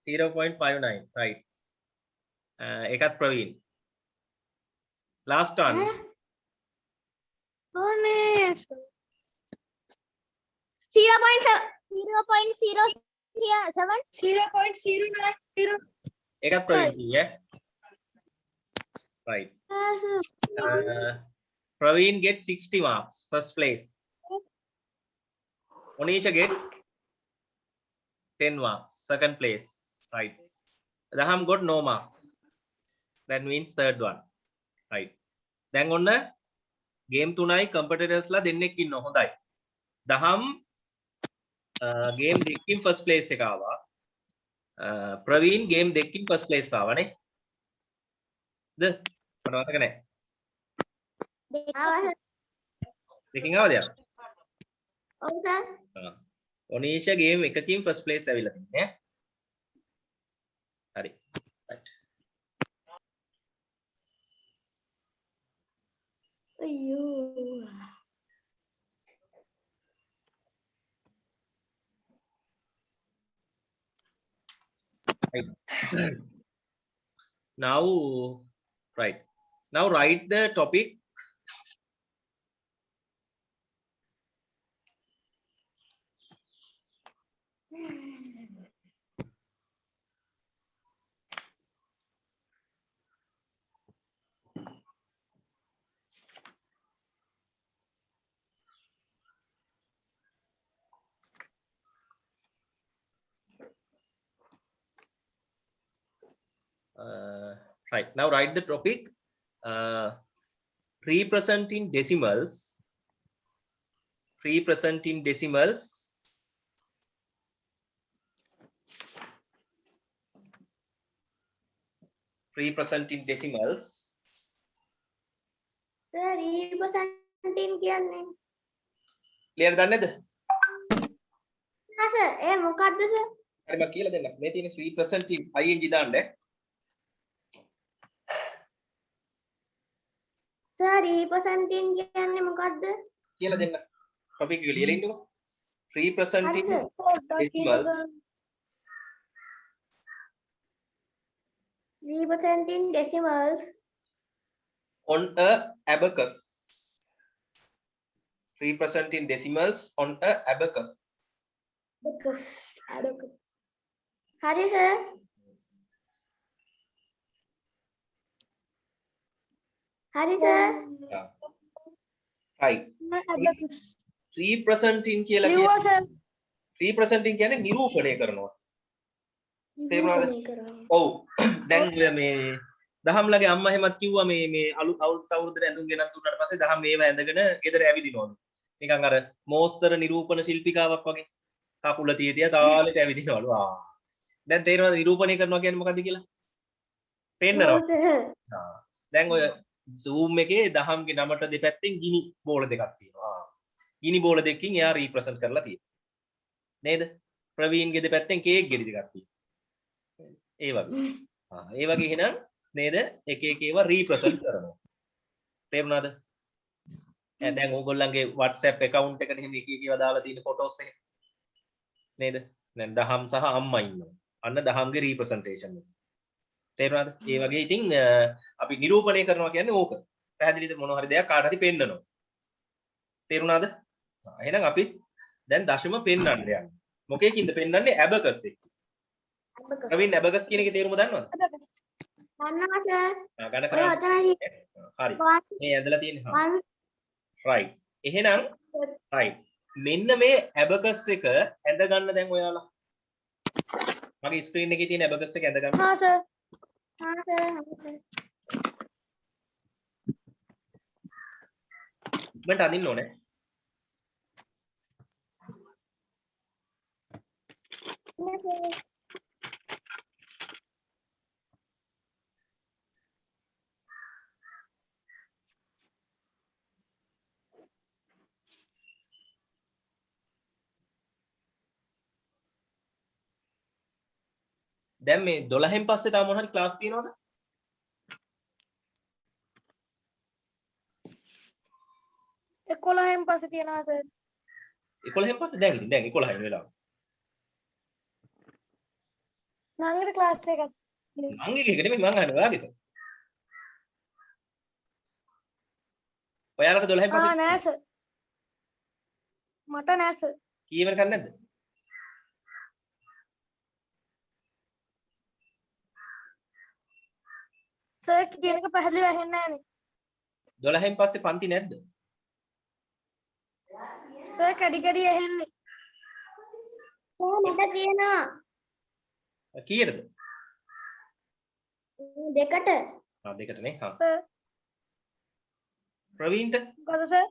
0.59 right ඒකත් ප්‍රවීන් last one අනේ 0.09. ඒකත් ප්‍රවීන් කියේ right Praveen get 60 marks, first place. Monisha get 10 marks, second place. Right. Daham got no marks. That means third one. Right. Then on the game tunai competitors la dennek inno hondai. Daham game dekkin first place එක ආවා. Praveen game dekkin first place ආවා නේ. ද මට මතක නැහැ. දෙකකින් ආවද යා? ඔව් සර්. ඔනීෂා game එකකින් first place ඇවිල්ලා තින්නේ. හරි. right. අයියෝ. Right. Now, right. Now write the topic. Right. Now write the topic. Represent in decimals. Represent in decimals. Represent in decimals. Sir representing කියන්නේ Clear දන්නේ නැද්ද? නෑ සර් ඒ මොකද්ද සර්? හරි මම කියලා දෙන්නම්. මේ තියෙන represent in ing දාන්න. සර් රීප්‍රසන්ටින් කියන්නේ මොකද්ද? කියලා දෙන්න. topic එක ලියලා ඉන්නකෝ. Represent හරි in sir. decimals. Representing decimals On a abacus. Representing decimals on a abacus. abacus. Hari sir. Hari sir. Yeah. Right. Representing කියලා කියන්නේ representing කියන්නේ නිරූපණය කරනවා. තේරුණාද? ඔව්. දැන් මේ දහම්ලගේ අම්මා එහෙමත් කිව්වා මේ අලුත් අවුරුද්දට ඇඳුම් ගෙනත් දුන්නාට පස්සේ දහම් මේව ඇඳගෙන ගෙදර ඇවිදිනවලු. නිකන් අර මෝස්තර නිරූපණ ශිල්පිකාවක් වගේ කකුල තියතිය තාලෙට ඇවිදිනවලු. දැන් තේරෙනවද නිරූපණය කරනවා කියන්නේ මොකද්ද කියලා? පෙන්නනවා. දැන් ඔය zoom එකේ දහම්ගේ නමට දෙපැත්තෙන් ගිනි බෝල දෙකක් තියෙනවා. ගිනි බෝල දෙකකින් එයා රීප්‍රසන්ට් කරලා තියෙනවා. නේද? ප්‍රවීන්ගේ දෙපැත්තෙන් කේක් ගෙඩි දෙකක් තියෙනවා. ඒ වගේ. ඒ වගේ එහෙනම් නේද? එක එක ඒවා රීප්‍රසන්ට් කරනවා. තේරුණාද? දැන් ඕගොල්ලන්ගේ WhatsApp account එකට එහෙම එක එක ඒවා දාලා තියෙන ෆොටෝස් එක. නේද? දැන් දහම් සහ අම්මා ඉන්නවා. අන්න දහම්ගේ රීප්‍රසන්ටේෂන් එක. තේරුණාද? ඒ වගේ ඉතින් අපි නිරූපණය කරනවා කියන්නේ ඕක. පැහැදිලිද? මොන හරි දෙයක් කාට හරි පෙන්නනවා. තේරුණාද? එහෙනම් අපි දැන් දශම පෙන්නන්න යනවා. මොකේකින්ද පෙන්නන්නේ? abacus එකකින්. ප්‍රවීන් abacus කියන එකේ තේරුම දන්නවද? දන්නවා සර්. ගණන ඔය කරා. අතනදී හරි. මේ ඇදලා තියෙන්නේ. right. එහෙනම් right. මෙන්න මේ abacus එක ඇඳ ගන්න දැන් ඔයාලා. මගේ ස්ක්‍රීන් එකේ තියෙන abacus එක ඇඳ ගන්න. හා සර්. හා සර්. මට අදින්න ඕනේ. දැන් මේ 12න් පස්සේ තව මොන හරි ක්ලාස් තියෙනවද? 11න් පස්සේ තියනවා සර්. 11න් පස්සේ දැන් 11 වෙන වෙලාව. නංගිට ක්ලාස් එකක්. මං එක නෙමෙයි මං අහන්නේ ඔයාගෙද? ඔයාලට 12න් පස්සේ නෑ සර්. මට නෑ සර්. කී වෙනකන් නැද්ද? සර් කියන එක පැහැදිලිව ඇහෙන්නේ නෑනේ. 12න් පස්සේ පන්ති නැද්ද? සර් කැඩි කැඩි ඇහෙන්නේ. සර් මට තියෙනවා කීයටද? දෙකට. දෙකටනේ. හා. සර් ප්‍රවීන්ට මොකද සර්?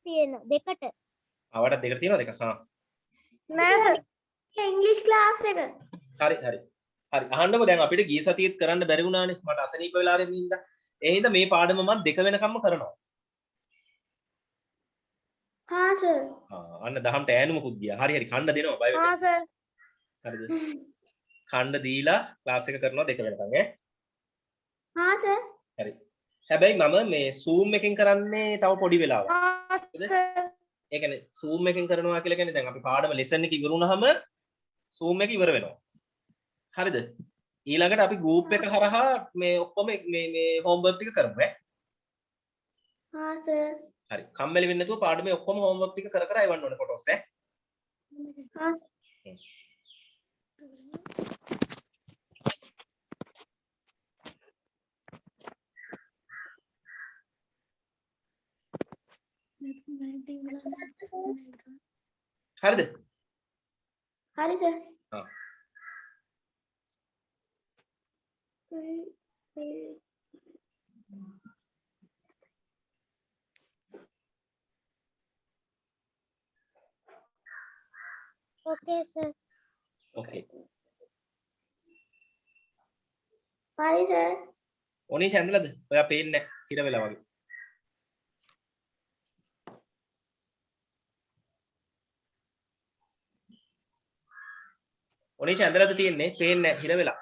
තියෙනවා දෙකට. ආවට දෙකට තියෙනවා දෙකක්. හා. නෑ සර්. ඉංග්‍රීසි ක්ලාස් එක. හරි. හරි අහන්නකෝ දැන් අපිට ගිය සතියේත් කරන්න බැරි වුණානේ. මට අසනීප වෙලා ආරෙන්න ඉඳලා. ඒ හින්දා මේ පාඩම මම දෙක වෙනකම්ම කරනවා. හා සර්. අන්න 10ට ඈනුමකුත් ගියා. හරි කණ්ඩ දෙනවා බය වෙන්න. හා සර්. හරිද? කණ්ඩ දීලා ක්ලාස් එක කරනවා දෙක වෙනකම් ඈ. හා සර්. හරි. හැබැයි මම මේ Zoom එකෙන් කරන්නේ තව පොඩි වෙලාවක්. හා සර්. ඒ කියන්නේ Zoom එකෙන් කරනවා කියලා කියන්නේ දැන් අපි පාඩම ලෙසන් එක ඉවර වුණාම Zoom එක ඉවර වෙනවා. හරිද? ඊළඟට අපි group එක හරහා මේ ඔක්කොම මේ homework ටික කරමු ඈ. හා සර්. හරි. කම්මැලි වෙන්නේ නැතුව පාඩමේ ඔක්කොම homework ටික කර කර එවන්න ඕනේ ෆොටෝස් ඈ. හා සර්. හරිද? හරි සර්. ආ. Okay sir. ඕකේ. හරි සර්. ඔනීෂ ඇඳලාද? ඔයා පේන්නේ නැහැ. හිර වෙලා වගේ. ඔනීෂ ඇඳලාද තියෙන්නේ? පේන්නේ නැහැ. හිර වෙලා.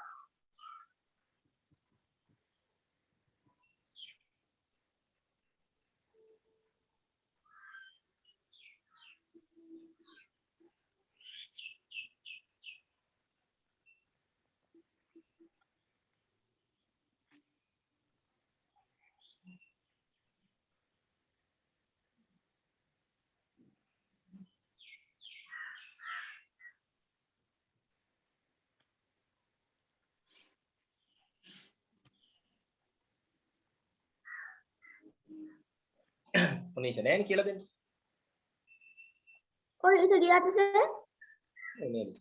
ඔනීෂ නෑනේ කියලා දෙන්න. ඔය ඉත දියත් සර්. නේද?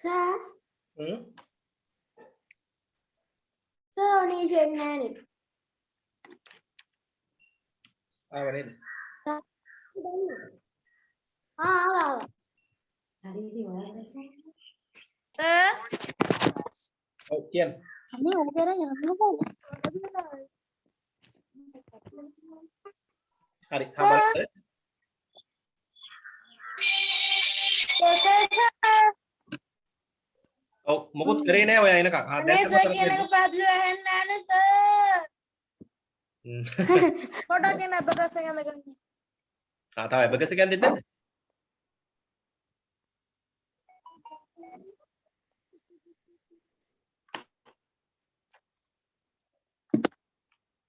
සර්. හ්ම්. සර් ඔනීෂ් එන්නේ නැහැ ආව නේද? ආවා. සර්. ඔව් කියන්න. අනේ ඔබ කරා යන්නකෝ. හරි. හා බලන්න. ඔව් මොකුත් කරේ නෑ ඔයා එනකන්. හා අනේ දැන් සර් තමයි කියන එක පැහැදිලිව ඇහෙන්නේ නැහැ සර්. පොඩක් එන්න අපකස් එක ගන්න. තාම එබකස එකෙන් දෙන්නේ නැද්ද?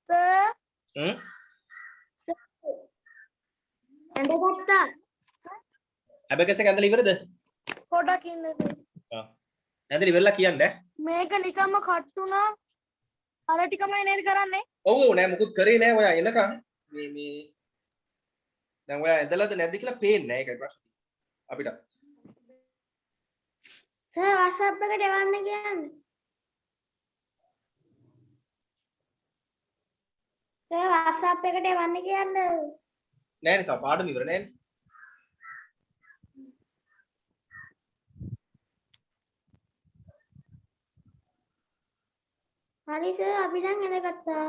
සර්. හ්ම්. ඇඳගත්තා. එබකස එක ඇඳලා ඉවරද? පොඩක් ඉන්න සර්. ඇඳලා ඉවරලා කියන්න ඈ. මේක නිකම්ම කට් වුණා. අර ටිකමයි නේද කරන්නේ? ඔව් නෑ මොකුත් කරේ නෑ ඔයා එනකන් මේ දැන් ඔයා ඇඳලාද නැද්ද කියලා පේන්නේ නෑ ඒකයි ප්‍රශ්නේ අපිට. සර් WhatsApp එකට එවන්න කියන්නේ. සර් WhatsApp එකට එවන්න කියන්නේ. නෑනේ තාම පාඩම ඉවර නෑනේ. හරි සර් අපි දැන් ඇඳගත්තා.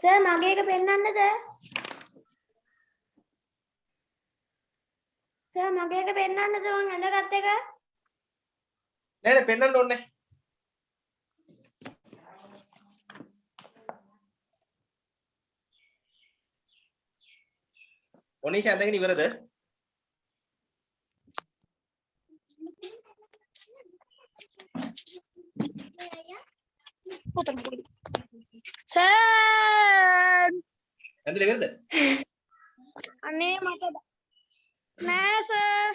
සර් මගේ එක පෙන්වන්නද? සර් මගේ එක පෙන්වන්නද මං ඇඳගත් එක? නෑ නෑ පෙන්වන්න ඕනේ නැහැ. ඔනීෂා ඇඳගෙන ඉවරද? සර් ඇඳලා ඉවරද? අනේ මට නෑ සර්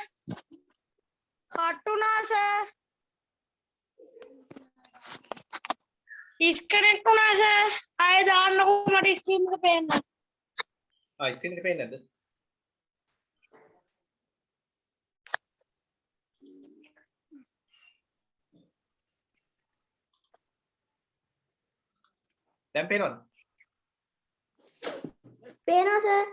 කටුනා සර් ඩිස්කනෙක්ට් වුණා සර් ආයෙ දාන්නකෝ මට ස්ක්‍රීන් එක පේන්න ස්ක්‍රීන් එක පේන්නේ නැද්ද? දැන් පේනවද? පේනවා සර්.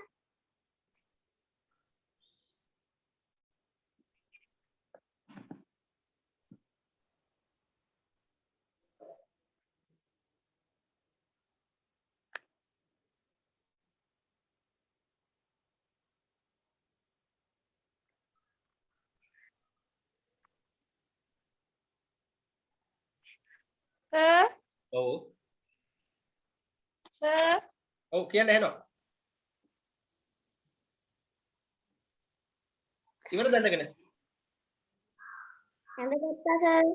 සර් ඔව්. සර් ඔව් කියන්න ඇහෙනවා. ඉවරද ඇඳගෙන? ඇඳගත්තා සර්.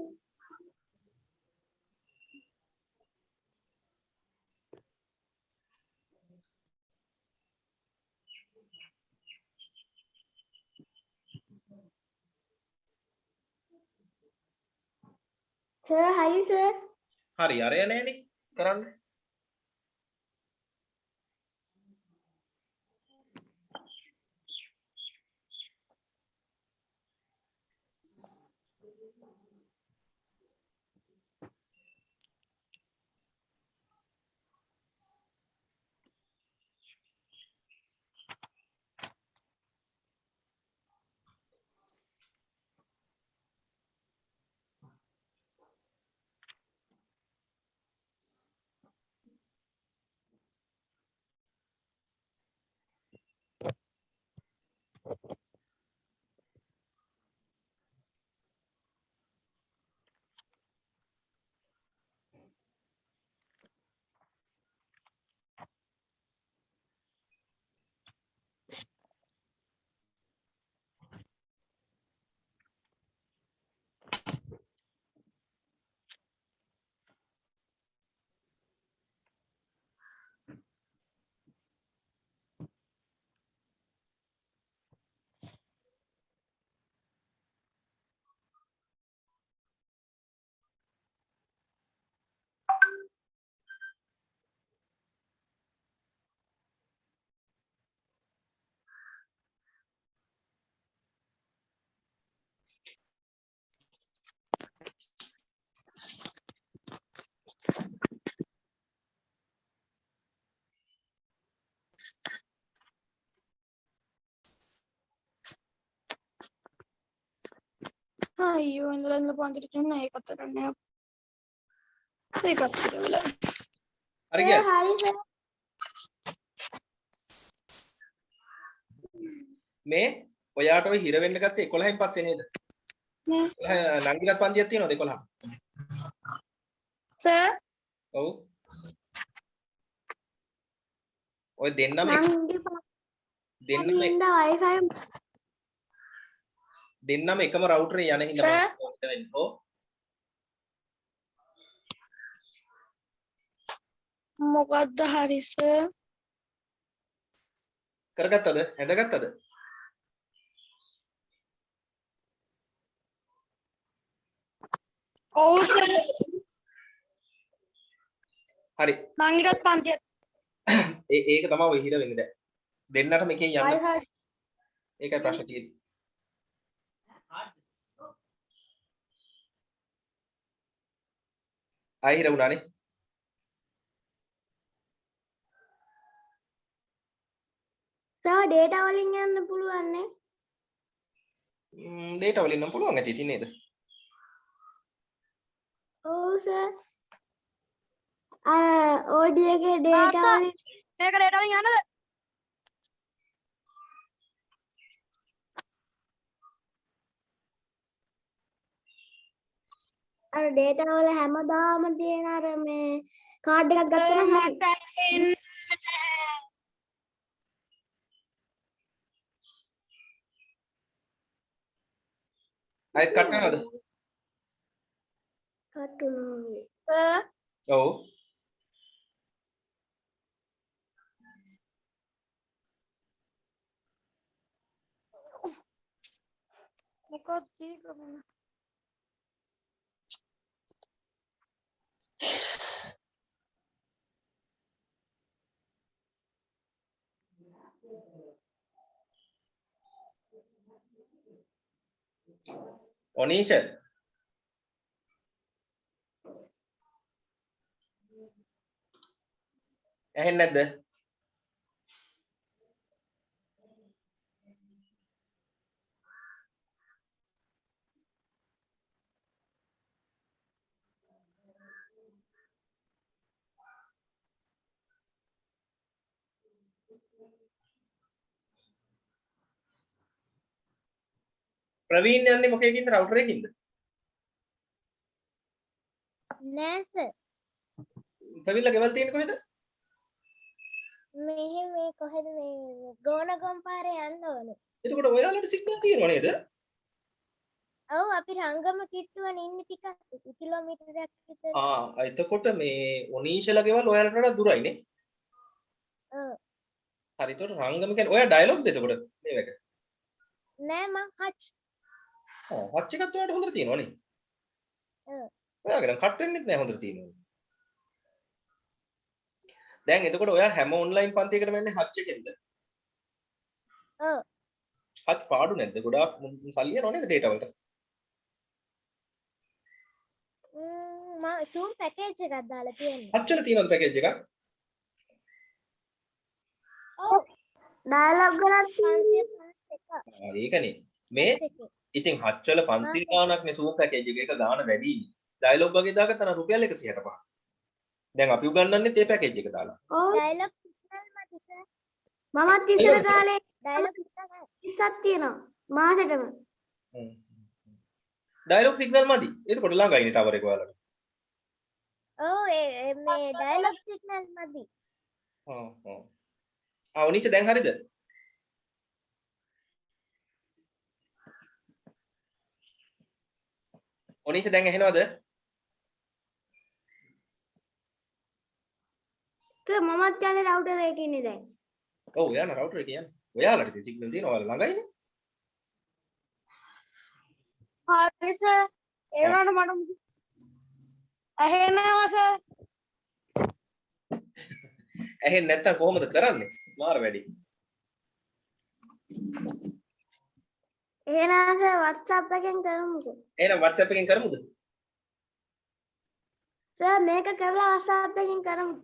සර් හරි සර්. හරි අරය නෑනේ කරන්න. අයියෝ ඉඳලා පන්තිට යන්න ඒකත් කරන්නේ ඒකත් කරලා හරි සර් ගියද? හරි සර්. මේ ඔයාට ඔය හිර වෙන්න ගත්තේ 11න් පස්සේ නේද? නෑ නංගිලත් පන්තියක් තියෙනවද 11? සර් ඔව්. ඔය දෙන්නම මංගේ වයිෆයි දෙන්නම එකම රවුටරේ යන හින්දා සර් මම ඔකට වෙන්නේ. ඔව්. මොකද්ද හරි සර් කරගත්තද? ඇඳගත්තද? ඔව් සර් හරි. නංගිටත් පන්තියක් ඒක තමයි ඔය හිර වෙන්නේ දැන්. දෙන්නටම එකෙන් යන්න. වයිෆයි ඒකයි ප්‍රශ්නේ තියෙන්නේ. ආයෙ හිර වුණානේ. සර් ඩේටා වලින් යන්න පුළුවන් නේ? ඩේටා වලින් නම් පුළුවන් ඇති ඉතින් නේද? ඔව් සර්. OD එකේ data තාත්තා වලින් මේක ඩේටා වලින් යන්නද? අර data වල හැමදාම තියෙන අර මේ කාඩ් එකක් ගත්තම හරි. මට එන්න ආයෙත් කට් කරනවද? කටුනවා. ඔව්. මොකක්ද කියන්නේ? ඔනීෂ. ඇහෙන්නේ නැද්ද? ප්‍රවීන් යන්නේ මොකේකින්ද රවුටර් එකකින්ද? නෑ සර්. ප්‍රවීන්ලා ගෙවල් තියෙන්නේ කොහෙද? මේ කොහෙද මේ ගෝනගම් පාරේ යන්න ඕනේ. එතකොට ඔයාලට සිග්නල් තියෙනව නේද? ඔව් අපි රංගම කිට්ටුවනේ ඉන්නේ ටිකක් කිලෝමීටරයක් විතර. එතකොට මේ ඔනීෂලා ගෙවල් ඔයාලට වඩා දුරයිනේ. ඔව්. හරි. එතකොට රංගම කියන්නේ ඔයා ඩයලොග්ද එතකොට මේක? නෑ මං හච්. හච් එකත් ඔයාලට හොඳට තියෙනවනේ. ඔව්. ඔයාගෙන කට් වෙන්නෙත් නෑ හොඳට තියෙනවා. දැන් එතකොට ඔයා හැම ඔන්ලයින් පන්තියකටම යන්නේ හච් එකෙන්ද? ඔව්. හච් පාඩු නැද්ද? ගොඩාක් සල්ලි යනව නේද ඩේටා වලට? මම zoom package එකක් දාලා තියෙනවා. හච් වල තියෙනවද පැකේජ් එකක්? ඔව්. ඩයලොග් ගණන් 551. ඒකනේ. මේ ඉතින් හච් වල 500 ගාණක් නේ zoom පැකේජ් එක ගාණ වැඩි. ඩයලොග් වගේ දාගත්තා නම් රුපියල් 165. දැන් අපි උගන්වන්නේ ඒ පැකේජ් එක දාලා. ඔව්. ඩයලොග් සිග්නල් මත සර්. මමත් ඉස්සර කාලේ ඩයලොග් 30ක් තියෙනවා මාසෙටම. ඩයලොග් සිග්නල් මදි. එතකොට ළඟයිනේ ටවර් එක ඔයාලට. ඔව් මේ ඩයලොග් සිග්නල් මදි. ඔනීෂ දැන් හරිද? ඔනීෂ දැන් ඇහෙනවද? මමත් යන්නේ රවුටර් එකේ ඉන්නේ දැන්. ඔව් යන්න රවුටර් එකේ යන්න. ඔයාලට ඉතින් සිග්නල් තියෙනවා ඔයාලා ළඟයිනේ. හරි සර්. ඒ වුණාට මට ඇහෙනවා සර්. ඇහෙන්නේ නැත්තම් කොහොමද කරන්නේ? මාර වැඩි. එහෙනම් සර් WhatsApp එකෙන් කරමුද? එහෙනම් WhatsApp එකෙන් කරමුද? සර් මේක කරලා WhatsApp එකෙන් කරමු.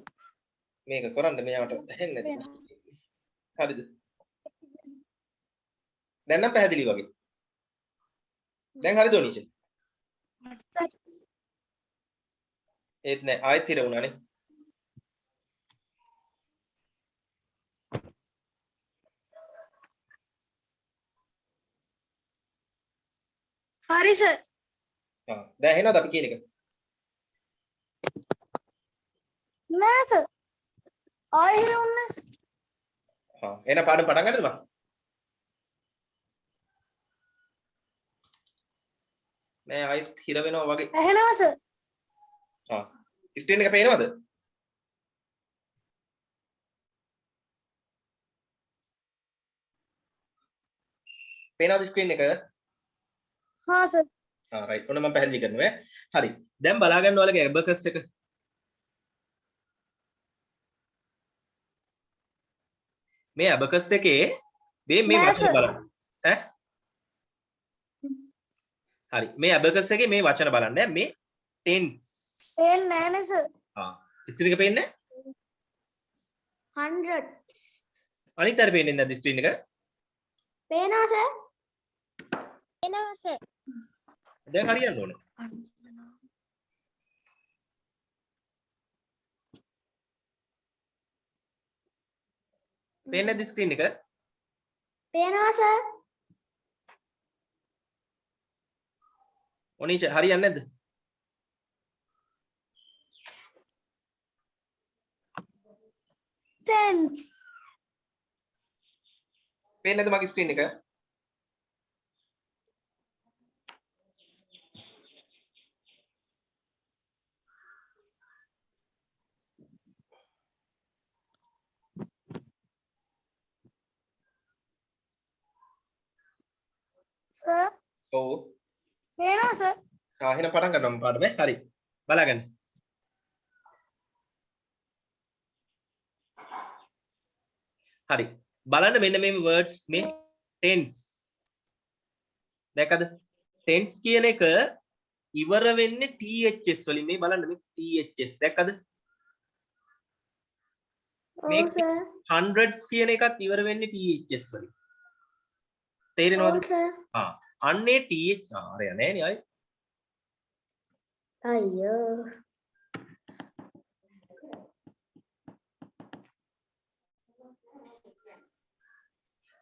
මේක කරන්න මෙයාට ඇහෙන්නේ නැති. හරිද? දැන් නම් පැහැදිලි වගේ. දැන් හරිද ඔනීෂ? ඒත් නෑ ආයෙත් ඉර වුණානේ. හරි සර්. දැන් ඇහෙනවද අපි කියන එක? නෑ සර්. ආයෙ හිරුන්නේ. එහෙනම් පාඩම පටන් ගන්නද බං? නෑ ආයෙත් හිර වෙනවා වගේ. ඇහෙනවා සර්. ස්ක්‍රීන් එක පේනවද? පේනවද ස්ක්‍රීන් එක? හා සර්. රයිට්. ඔන්න මම පැහැදිලි කරනවා ඈ. හරි. දැන් බලා ගන්න ඔයාලගේ ඇබකස් එක. මේ ඇබකස් එකේ මේ වචන බලන්න. ඈ? හරි. මේ ඇබකස් එකේ මේ වචන බලන්න ඈ. මේ tense. පේන්නේ නෑනේ සර්. ස්ක්‍රීන් එක පේන්නේ නැහැ? 100. අනිත් අර පේන්නේ නැද්ද ස්ක්‍රීන් එක? පේනවා සර්. පේනවා සර්. දැන් හරියන්න ඕනේ. පේන්නේ නැද්ද ස්ක්‍රීන් එක? පේනවා සර්. ඔනීෂ හරියන්නේ නැද්ද? Tense. පේන්නේ නැද්ද මගේ ස්ක්‍රීන් එක? Sir. ඔව්. පේනවා sir. එහෙනම් පටන් ගන්නවා මම පාඩම. හරි. බලාගන්න. හරි. බලන්න මෙන්න මේ words මේ tense. දැක්කද? tense කියන එක ඉවර වෙන්නේ THS වලින්. මේ බලන්න මේ THS දැක්කද? ඔව් සර්. hundreds කියන එකත් ඉවර වෙන්නේ THS වලින්. තේරෙනවද? ඔව් සර්. අන්නේ TH අරය නෑනේ අය. අයියෝ.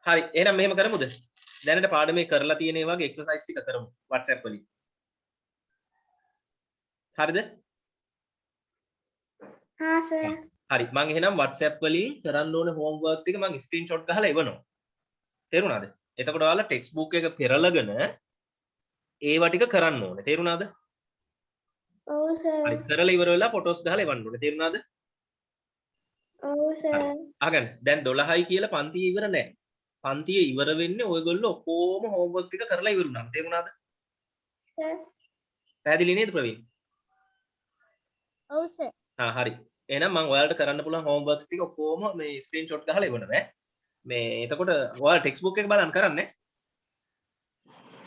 හරි එහෙනම් මෙහෙම කරමුද? දැනට පාඩමේ කරලා තියෙන ඒ වගේ එක්සර්සයිස් ටික කරමු WhatsApp වලින්. හරිද? හා සර්. හරි මම එහෙනම් WhatsApp වලින් කරන්න ඕන homework ටික මම screenshot ගහලා එවනවා. තේරුණාද? එතකොට ඔයාලා text book එක පෙරලගෙන ඒවා ටික කරන්න ඕනේ. තේරුණාද? ඔව් සර්. හරි කරලා ඉවර වෙලා photos ගහලා එවන්න ඕනේ. තේරුණාද? ඔව් සර්. අහගන්න. දැන් 12යි කියලා පන්තිය ඉවර නෑ. පන්තිය ඉවර වෙන්නේ ඔයගොල්ලෝ ඔක්කොම homework ටික කරලා ඉවර වුණාම. තේරුණාද? සර්. පැහැදිලි නේද ප්‍රවීන්? ඔව් sir. හරි. එහෙනම් මම ඔයාලට කරන්න පුළුවන් homeworks ටික ඔක්කොම මේ screenshot ගහලා එවනවා. මේ එතකොට ඔයාලා text book එක බලන්න කරන්නේ.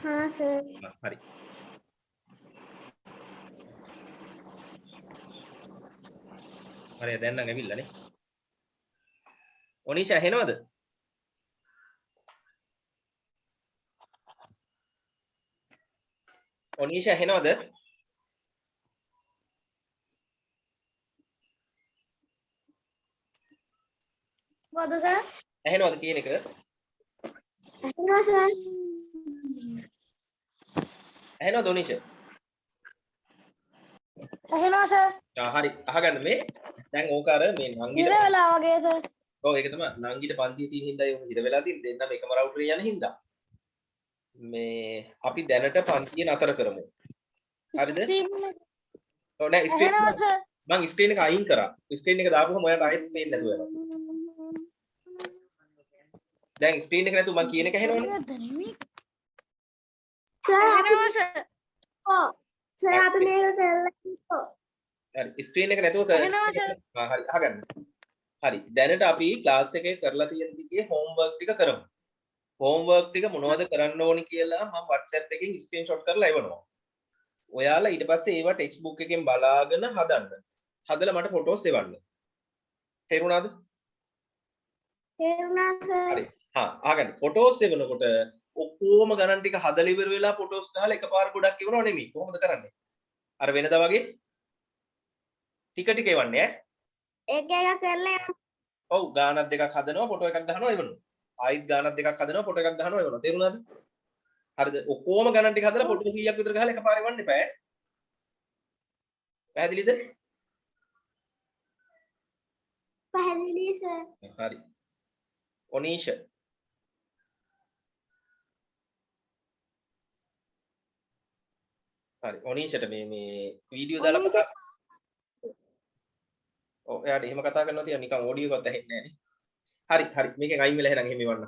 හා සර්. හරි. හරි දැන් නම් ඇවිල්ලානේ. ඔනීෂා ඇහෙනවද? ඔනීෂා ඇහෙනවද? මොකද සර්? ඇහෙනවද කියන එක? ඇහෙනවා සර්. ඇහෙනවද ඔනීෂා? ඇහෙනවා sir. හරි අහගන්න මේ දැන් ඕක අර මේ ඉර නංගිට වෙලා වගේ sir. ඔව් ඒක තමයි නංගිට පන්තියේ තියෙන හින්දා ඒක හිර වෙලා තියෙන දෙන්නම එකම රවුටරේ යන හින්දා මේ අපි දැනට පන්තිය නතර කරමු හරිද ඔව් නෑ ස්ක්‍රීන් ඇහෙනවා sir. මම ස්ක්‍රීන් එක අයින් කරා ස්ක්‍රීන් එක දාපුවම ඔයාලට ආයෙත් පේන්නේ නැතුව යනවා දැන් ස්ක්‍රීන් එක නැතුව මම කියන එක ඇහෙනවනේ සර් ඇහෙනවා sir. ඔව්. සර් අපි මේක කරලා හරි ස්ක්‍රීන් එක නැතුව ඇහෙනවා sir. හරි අහගන්න හරි දැනට අපි ක්ලාස් එකේ කරලා තියෙන ටිකේ homework ටික කරමු homework ටික මොනවද කරන්න ඕනි කියලා මම WhatsApp එකෙන් screenshot කරලා එවනවා ඔයාලා ඊට පස්සේ ඒවා text book එකෙන් බලාගෙන හදන්න හදලා මට photos එවන්න තේරුණාද තේරුණා සර්. හරි අහගන්න photos එවනකොට ඔක්කොම ගණන් ටික හදලා ඉවර වෙලා photos ගහලා එකපාර ගොඩක් එවනව නෙමෙයි කොහොමද කරන්නේ අර වෙනදා වගේ ටික ටික එවන්නේ එක එක කරලා ඔව් ගානක් දෙකක් හදනවා ෆොටෝ එකක් ගහනවා එවනවා ආයිත් ගානක් දෙකක් හදනවා ෆොටෝ එකක් ගහනවා එවනවා තේරුණාද හරිද ඔක්කොම ගණන් ටික හදලා ෆොටෝ 100ක් විතර ගහලා එකපාර එවන්න එපා පැහැදිලිද පැහැදිලි සර්. හරි ඔනීෂ හරි ඔනීෂට මේ වීඩියෝ දාලා කතා ඔව් එයාට එහෙම කතා කරනවා තියා නිකන් ඔඩියෝ එකත් ඇහෙන්නේ නැහැ නේ හරි මේකෙන් අයින් වෙලා එහෙනම් එහෙම ඉවන්න